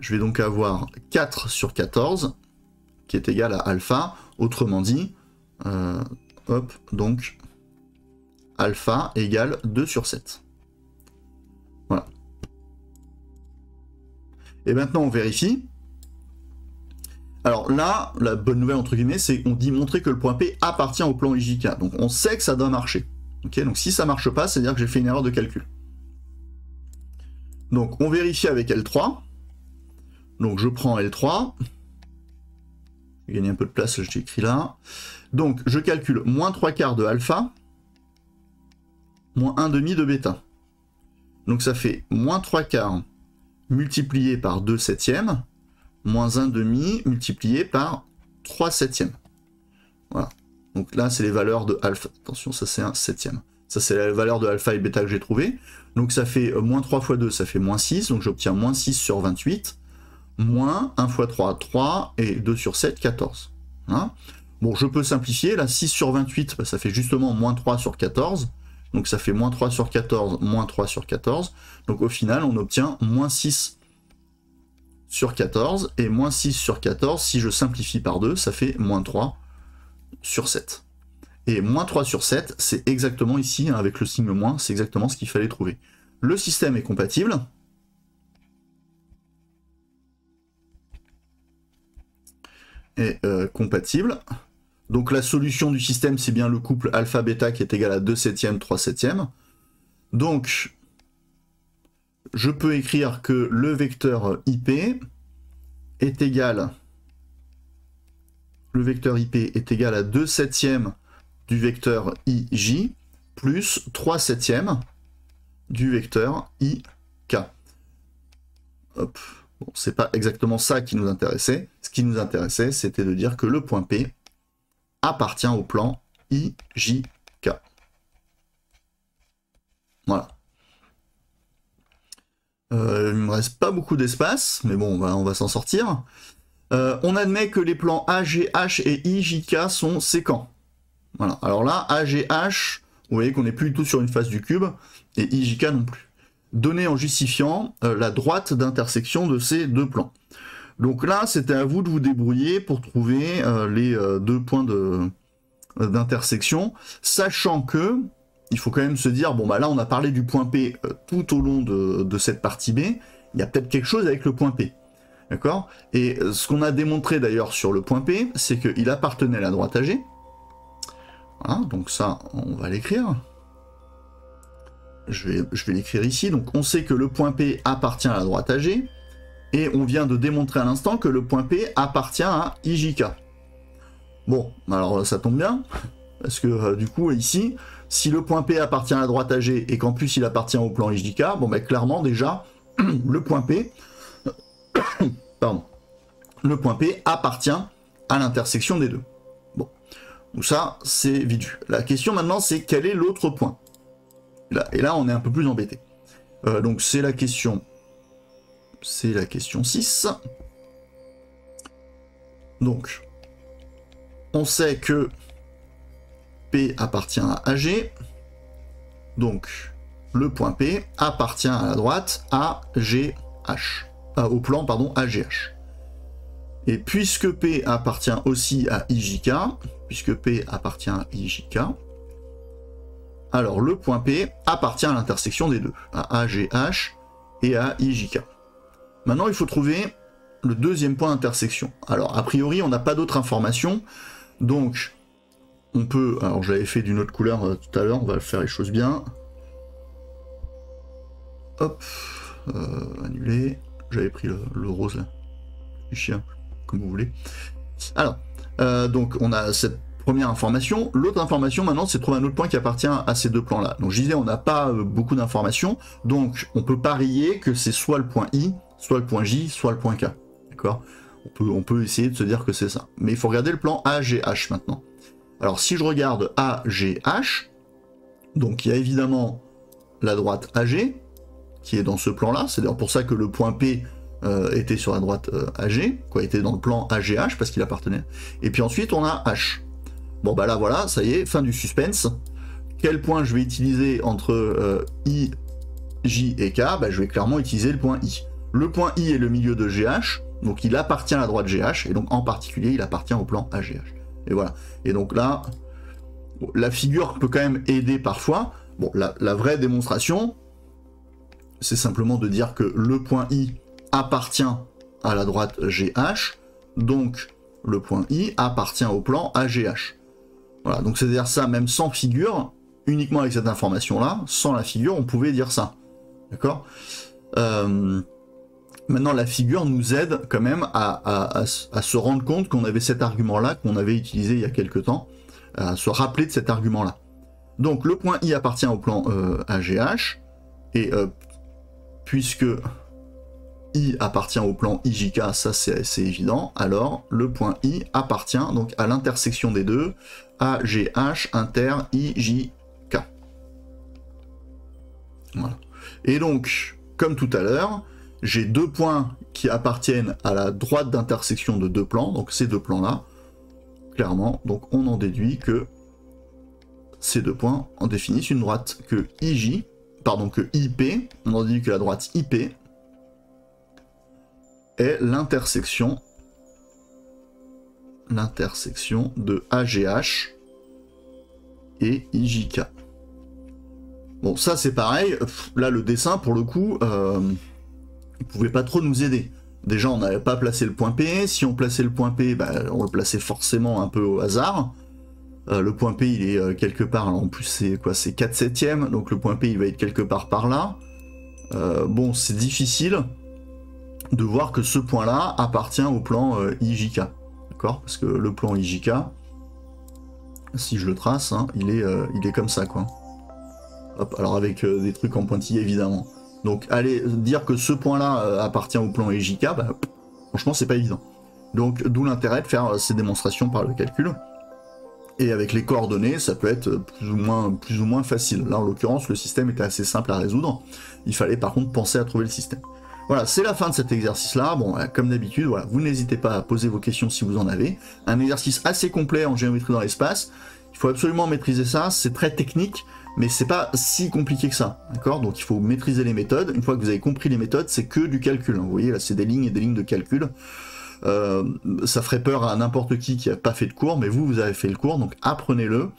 je vais donc avoir 4 sur 14, qui est égal à alpha. Autrement dit, donc alpha égale 2 sur 7. Voilà. Et maintenant on vérifie. Alors là, la bonne nouvelle entre guillemets, c'est qu'on dit montrer que le point P appartient au plan IJK. Donc on sait que ça doit marcher. Okay, donc si ça marche pas, c'est-à-dire que j'ai fait une erreur de calcul. Donc on vérifie avec L3. Donc je prends L3. Je vais gagner un peu de place, je l'ai écrit là. Donc je calcule moins 3 quarts de alpha, moins 1,5 de bêta. Donc ça fait moins 3 quarts multiplié par 2 septièmes, moins 1,5 multiplié par 3 septièmes. Voilà. Donc là, c'est les valeurs de alpha. Attention, ça c'est un septième. Ça, c'est la valeur de alpha et bêta que j'ai trouvé. Donc ça fait moins 3 fois 2, ça fait moins 6. Donc j'obtiens moins 6 sur 28. Moins 1 fois 3, 3. Et 2 sur 7, 14. Hein, bon, je peux simplifier. Là, 6 sur 28, bah, ça fait justement moins 3 sur 14. Donc ça fait moins 3 sur 14, moins 3 sur 14. Donc au final, on obtient moins 6 sur 14. Et moins 6 sur 14, si je simplifie par 2, ça fait moins 3 sur 7. Et moins 3 sur 7, c'est exactement ici, hein, avec le signe moins, c'est exactement ce qu'il fallait trouver. Le système est compatible. Et compatible. Donc la solution du système, c'est bien le couple alpha-bêta qui est égal à 2 septièmes, 3 septièmes. Donc, je peux écrire que le vecteur IP est égal, le vecteur IP est égal à 2/7 du vecteur IJ plus 3/7 du vecteur IK. Hop. Bon, c'est pas exactement ça qui nous intéressait. Ce qui nous intéressait, c'était de dire que le point P appartient au plan IJK. Voilà. Il ne me reste pas beaucoup d'espace, mais bon, on va s'en sortir. On admet que les plans AGH et IJK sont séquents. Voilà. Alors là, AGH, vous voyez qu'on n'est plus du tout sur une face du cube, et IJK non plus. Donné en justifiant la droite d'intersection de ces deux plans. Donc là, c'était à vous de vous débrouiller pour trouver les deux points d'intersection, sachant que, il faut quand même se dire, bon bah là on a parlé du point P tout au long de cette partie B, il y a peut-être quelque chose avec le point P. D'accord? Et ce qu'on a démontré d'ailleurs sur le point P, c'est qu'il appartenait à la droite AG. Voilà, donc ça, on va l'écrire. Je vais l'écrire ici. Donc on sait que le point P appartient à la droite AG. Et on vient de démontrer à l'instant que le point P appartient à IJK. Bon, alors ça tombe bien. Parce que du coup, ici, si le point P appartient à la droite AG et qu'en plus il appartient au plan IJK, bon ben clairement déjà, le point P... Pardon. Le point P appartient à l'intersection des deux. Bon. Donc ça, c'est vite vu. La question maintenant, c'est quel est l'autre point? Et là, on est un peu plus embêté. Donc c'est la question... C'est la question 6. Donc, on sait que P appartient à AG. Donc, le point P appartient à la droite AGH. Au plan, pardon, AGH. Et puisque P appartient aussi à IJK, alors le point P appartient à l'intersection des deux, à AGH et à IJK. Maintenant, il faut trouver le deuxième point d'intersection. Alors, a priori, on n'a pas d'autres informations, donc on peut... Alors, j'avais fait d'une autre couleur tout à l'heure, on va faire les choses bien. Hop, annuler. J'avais pris le rose là, du chien, comme vous voulez. Alors, donc on a cette première information. L'autre information maintenant, c'est de trouver un autre point qui appartient à ces deux plans-là. Donc je disais, on n'a pas beaucoup d'informations, donc on peut parier que c'est soit le point I, soit le point J, soit le point K. D'accord ? On peut essayer de se dire que c'est ça. Mais il faut regarder le plan AGH maintenant. Alors si je regarde AGH, donc il y a évidemment la droite AG, qui est dans ce plan-là, c'est d'ailleurs pour ça que le point P était sur la droite AG, quoi, était dans le plan AGH, parce qu'il appartenait. Et puis ensuite, on a H. Bon, bah là, voilà, ça y est, fin du suspense. Quel point je vais utiliser entre I, J et K? Bah, je vais clairement utiliser le point I. Le point I est le milieu de GH, donc il appartient à la droite GH, et donc en particulier, il appartient au plan AGH. Et voilà. Et donc là, la figure peut quand même aider parfois. Bon, la vraie démonstration, c'est simplement de dire que le point I appartient à la droite GH, donc le point I appartient au plan AGH. Voilà, donc c'est-à-dire ça, même sans figure, uniquement avec cette information-là, sans la figure, on pouvait dire ça. D'accord ? Maintenant, la figure nous aide quand même à se rendre compte qu'on avait cet argument-là, qu'on avait utilisé il y a quelque temps, à se rappeler de cet argument-là. Donc le point I appartient au plan AGH, et puisque I appartient au plan IJK, ça c'est évident, alors le point I appartient donc à l'intersection des deux, AGH inter IJK. Voilà. Et donc, comme tout à l'heure, j'ai deux points qui appartiennent à la droite d'intersection de deux plans, donc ces deux plans-là, clairement, donc on en déduit que ces deux points en définissent une droite, que IP, on en déduit que la droite IP est l'intersection de AGH et IJK. Bon, ça c'est pareil, là le dessin pour le coup, il pouvait pas trop nous aider. Déjà on n'avait pas placé le point P, si on plaçait le point P, bah, on le plaçait forcément un peu au hasard. Le point P il est quelque part, en plus c'est quoi, c'est 4/7, donc le point P il va être quelque part par là. Bon, c'est difficile. de voir que ce point-là appartient au plan IJK. D'accord? Parce que le plan IJK, si je le trace, hein, il est comme ça, quoi. Hop, alors avec des trucs en pointillé, évidemment. Donc, aller dire que ce point-là appartient au plan IJK, bah, franchement, c'est pas évident. Donc, d'où l'intérêt de faire ces démonstrations par le calcul. Et avec les coordonnées, ça peut être plus ou moins facile. Là, en l'occurrence, le système était assez simple à résoudre. Il fallait par contre penser à trouver le système. Voilà, c'est la fin de cet exercice-là. Bon, comme d'habitude, voilà, vous n'hésitez pas à poser vos questions si vous en avez. Un exercice assez complet en géométrie dans l'espace. Il faut absolument maîtriser ça. C'est très technique, mais c'est pas si compliqué que ça. D'accord? Donc, il faut maîtriser les méthodes. Une fois que vous avez compris les méthodes, c'est que du calcul. Vous voyez, là, c'est des lignes et des lignes de calcul. Ça ferait peur à n'importe qui n'a pas fait de cours, mais vous avez fait le cours, donc apprenez-le,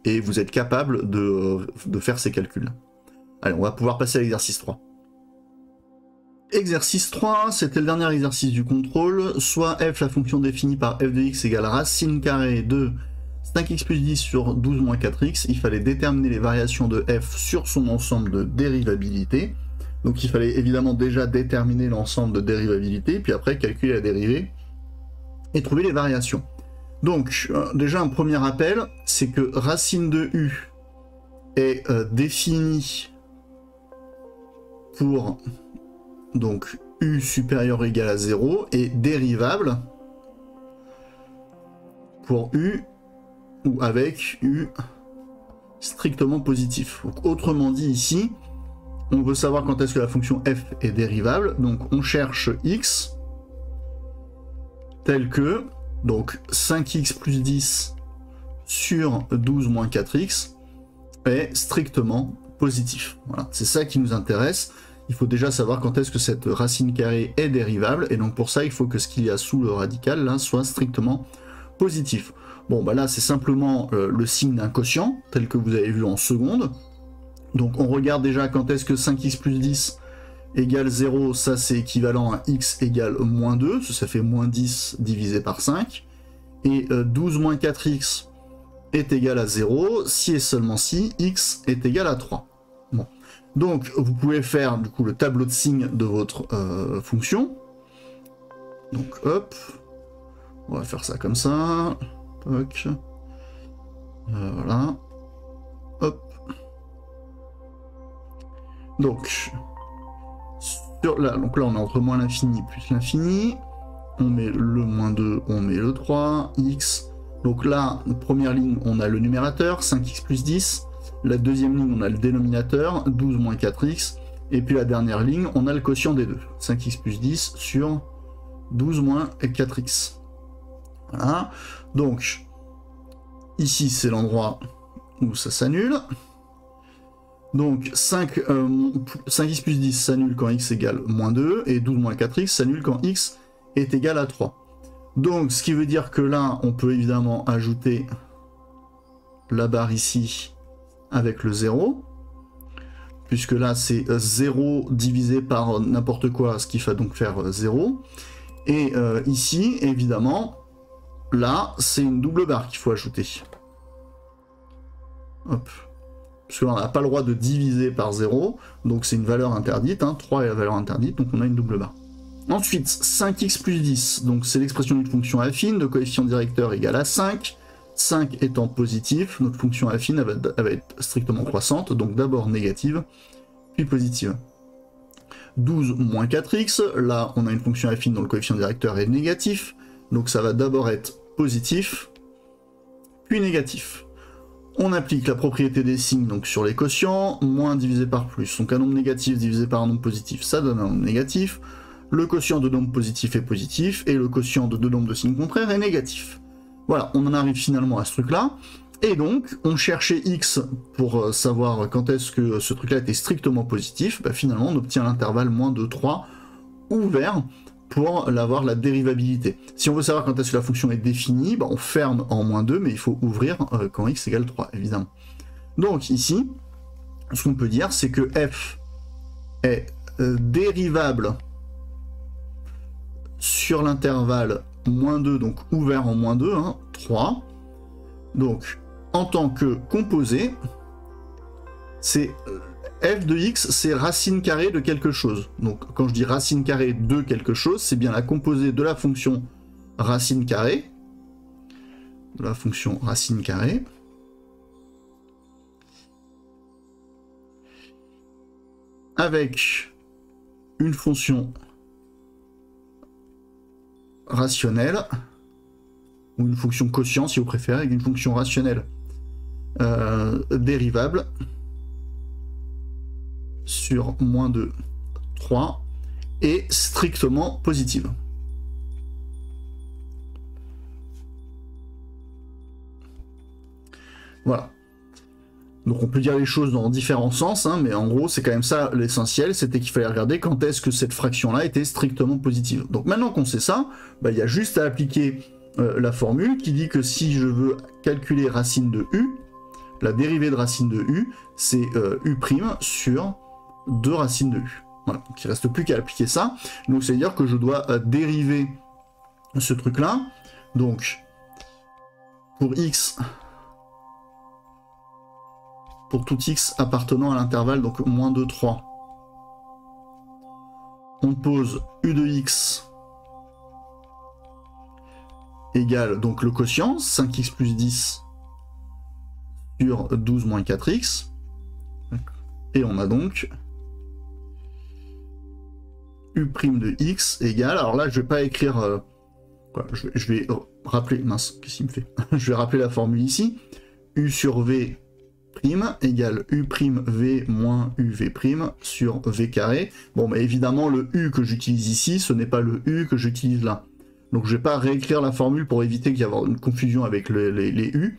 et vous êtes capable de faire ces calculs. Allez, on va pouvoir passer à l'exercice 3. Exercice 3, c'était le dernier exercice du contrôle. Soit f, la fonction définie par f de x égale racine carrée de 5x plus 10 sur 12 moins 4x. Il fallait déterminer les variations de f sur son ensemble de dérivabilité. Donc il fallait évidemment déjà déterminer l'ensemble de dérivabilité, puis après calculer la dérivée et trouver les variations. Donc déjà un premier rappel, c'est que racine de u est définie pour donc u supérieur ou égal à 0 et dérivable pour u ou avec u strictement positif. Donc, autrement dit ici, on veut savoir quand est-ce que la fonction f est dérivable, donc on cherche x tel que donc 5x plus 10 sur 12 moins 4x est strictement positif. Voilà, c'est ça qui nous intéresse. Il faut déjà savoir quand est-ce que cette racine carrée est dérivable, et donc pour ça il faut que ce qu'il y a sous le radical là soit strictement positif. Bon bah là c'est simplement le signe d'un quotient, tel que vous avez vu en seconde. Donc on regarde déjà quand est-ce que 5x plus 10 égale 0, ça c'est équivalent à x égale moins 2, ça fait moins 10 divisé par 5. Et 12 moins 4x est égal à 0, si et seulement si x est égal à 3. Bon. Donc vous pouvez faire du coup le tableau de signes de votre fonction. Donc hop, on va faire ça comme ça. Toc. Voilà. Hop. Donc là on est entre moins l'infini plus l'infini. On met le moins 2, on met le 3, x. Donc là, première ligne, on a le numérateur, 5x plus 10. La deuxième ligne, on a le dénominateur, 12 moins 4x. Et puis la dernière ligne, on a le quotient des deux, 5x plus 10 sur 12 moins 4x. Voilà. Donc, ici, c'est l'endroit où ça s'annule. Donc 5x plus 10 s'annule quand x égale moins 2, et 12 moins 4x s'annule quand x est égal à 3. Donc ce qui veut dire que là, on peut évidemment ajouter la barre ici avec le 0, puisque là c'est 0 divisé par n'importe quoi, ce qui va donc faire 0. Et ici, évidemment, là c'est une double barre qu'il faut ajouter. Hop. Parce que là, on n'a pas le droit de diviser par 0, donc c'est une valeur interdite, hein, 3 est la valeur interdite, donc on a une double barre. Ensuite, 5x plus 10, donc c'est l'expression d'une fonction affine, de coefficient directeur égal à 5. 5 étant positif, notre fonction affine elle va être strictement croissante, donc d'abord négative, puis positive. 12 moins 4x, là on a une fonction affine dont le coefficient directeur est négatif, donc ça va d'abord être positif, puis négatif. On applique la propriété des signes donc sur les quotients, moins divisé par plus. Donc un nombre négatif divisé par un nombre positif, ça donne un nombre négatif. Le quotient de nombres positifs est positif, et le quotient de deux nombres de signes contraires est négatif. Voilà, on en arrive finalement à ce truc-là. Et donc, on cherchait x pour savoir quand est-ce que ce truc-là était strictement positif. Bah, finalement, on obtient l'intervalle moins de 3 ouvert pour avoir la dérivabilité. Si on veut savoir quand est-ce que la fonction est définie, bah, on ferme en moins 2, mais il faut ouvrir quand x égale 3, évidemment. Donc ici, ce qu'on peut dire, c'est que f est dérivable sur l'intervalle moins 2, donc ouvert en moins 2, hein, 3. Donc, en tant que composé, c'est f de x, c'est racine carrée de quelque chose. Donc quand je dis racine carrée de quelque chose, c'est bien la composée de la fonction racine carrée, avec une fonction rationnelle, ou une fonction quotient si vous préférez, avec une fonction rationnelle dérivable sur moins de 3 et strictement positive. Voilà. Donc on peut dire les choses dans différents sens, hein, mais en gros c'est quand même ça l'essentiel, c'était qu'il fallait regarder quand est-ce que cette fraction-là était strictement positive. Donc maintenant qu'on sait ça, bah, y a juste à appliquer la formule qui dit que si je veux calculer racine de u, la dérivée de racine de u, c'est u' sur 2 racines de u. Voilà, donc il ne reste plus qu'à appliquer ça. Donc ça veut dire que je dois dériver ce truc-là. Donc pour x, pour tout x appartenant à l'intervalle, donc moins 2, 3, on pose u de x égale donc le quotient, 5x plus 10 sur 12 moins 4x. Et on a donc u' de x égale, alors là je vais pas écrire, je vais rappeler, mince, qu'est-ce qu'il me fait je vais rappeler la formule ici, u sur v' égale u'v moins uv' sur v carré. Bon, mais évidemment le u que j'utilise ici, ce n'est pas le u que j'utilise là. Donc je vais pas réécrire la formule pour éviter qu'il y ait une confusion avec les u.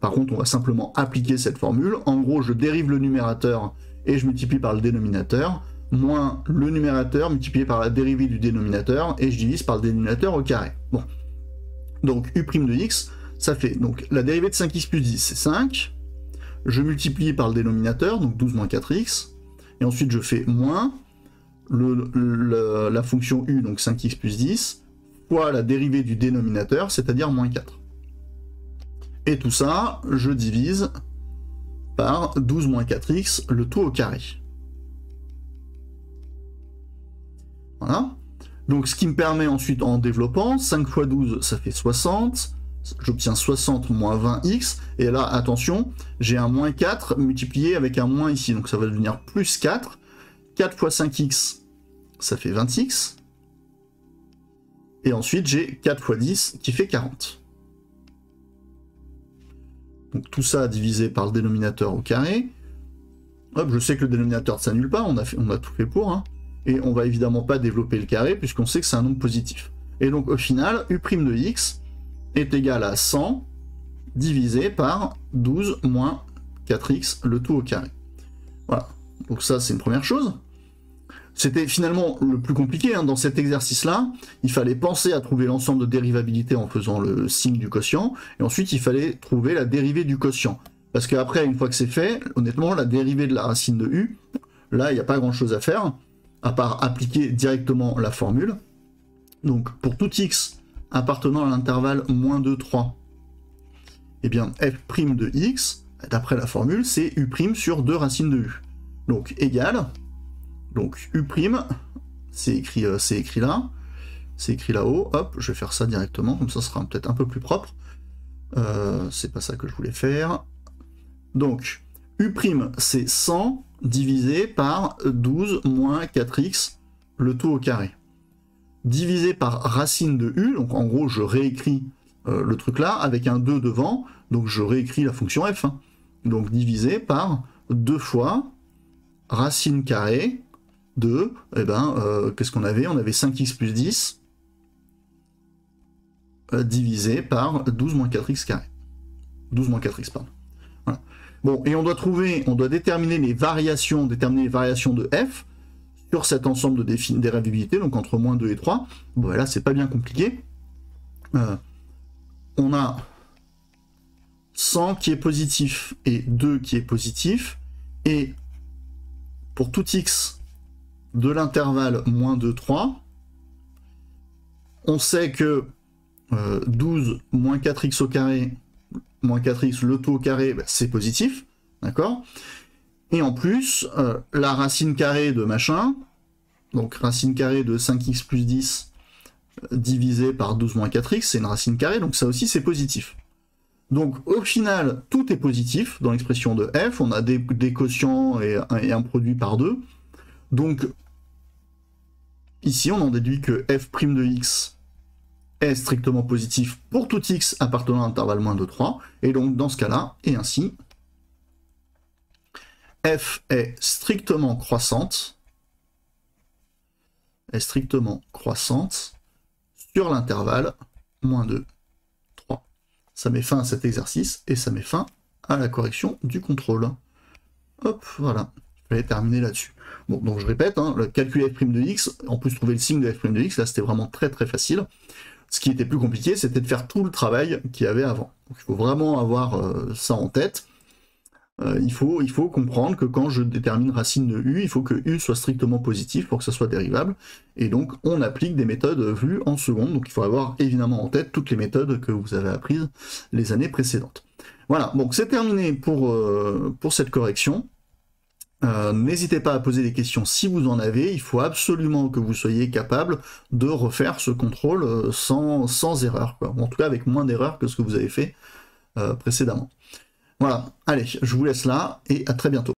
Par contre, on va simplement appliquer cette formule. En gros, je dérive le numérateur et je multiplie par le dénominateur, moins le numérateur multiplié par la dérivée du dénominateur, et je divise par le dénominateur au carré. Bon. Donc u' de x, ça fait donc la dérivée de 5x plus 10, c'est 5. Je multiplie par le dénominateur, donc 12 moins 4x, et ensuite je fais moins la fonction u, donc 5x plus 10, fois la dérivée du dénominateur, c'est-à-dire moins 4. Et tout ça, je divise par 12 moins 4x, le tout au carré. Voilà. Donc ce qui me permet ensuite, en développant, 5 fois 12, ça fait 60. J'obtiens 60 moins 20x, et là, attention, j'ai un moins 4 multiplié avec un moins ici, donc ça va devenir plus 4. 4 fois 5x, ça fait 20x. Et ensuite, j'ai 4 fois 10 qui fait 40. Donc tout ça divisé par le dénominateur au carré. Hop, je sais que le dénominateur ne s'annule pas, on a tout fait pour, hein. Et on va évidemment pas développer le carré, puisqu'on sait que c'est un nombre positif. Et donc au final, u' de x est égal à 100 divisé par 12 moins 4x, le tout au carré. Voilà, donc ça c'est une première chose. C'était finalement le plus compliqué, hein. Dans cet exercice-là, il fallait penser à trouver l'ensemble de dérivabilité en faisant le signe du quotient, et ensuite il fallait trouver la dérivée du quotient. Parce qu'après, une fois que c'est fait, honnêtement, la dérivée de la racine de u, là il n'y a pas grand-chose à faire, à part appliquer directement la formule. Donc pour tout x appartenant à l'intervalle moins 2, 3, eh bien f' de x, d'après la formule, c'est u' sur 2 racines de u. Donc égal, donc u', c'est écrit là, c'est écrit là-haut, hop, je vais faire ça directement, comme ça sera peut-être un peu plus propre. C'est pas ça que je voulais faire. Donc u' c'est 100 divisé par 12 moins 4x, le tout au carré. Divisé par racine de u, donc en gros je réécris le truc là avec un 2 devant, donc je réécris la fonction f, hein. Donc divisé par 2 fois racine carrée de, eh ben, qu'est-ce qu'on avait? On avait 5x plus 10 divisé par 12 moins 4x carré. 12 moins 4x, pardon. Voilà. Bon, et on doit déterminer les variations de f sur cet ensemble de dérivabilité, donc entre moins 2 et 3. Bon, là, c'est pas bien compliqué. On a 100 qui est positif et 2 qui est positif, et pour tout x de l'intervalle moins 2, 3, on sait que 12 moins 4x au carré, moins 4x le tout au carré, bah, c'est positif, d'accord? Et en plus, la racine carrée de machin, donc racine carrée de 5x plus 10 divisé par 12 moins 4x, c'est une racine carrée, donc ça aussi c'est positif. Donc au final, tout est positif dans l'expression de f, on a des quotients et un produit par 2. Donc ici on en déduit que f' de x est strictement positif pour tout x appartenant à l'intervalle moins de 3, et donc dans ce cas-là, et ainsi, f est strictement croissante sur l'intervalle moins 2, 3. Ça met fin à cet exercice, et ça met fin à la correction du contrôle. Hop, voilà, je vais terminer là-dessus. Bon, donc je répète, hein, le calcul f' de x, en plus trouver le signe de f' de x, là c'était vraiment très très facile. Ce qui était plus compliqué, c'était de faire tout le travail qu'il y avait avant. Donc, il faut vraiment avoir ça en tête. Il faut comprendre que quand je détermine racine de u, il faut que u soit strictement positif pour que ça soit dérivable. Et donc, on applique des méthodes vues en seconde. Donc, il faut avoir évidemment en tête toutes les méthodes que vous avez apprises les années précédentes. Voilà, donc c'est terminé pour cette correction. N'hésitez pas à poser des questions si vous en avez, il faut absolument que vous soyez capable de refaire ce contrôle sans erreur, quoi. En tout cas avec moins d'erreurs que ce que vous avez fait précédemment. Voilà, allez, je vous laisse là et à très bientôt.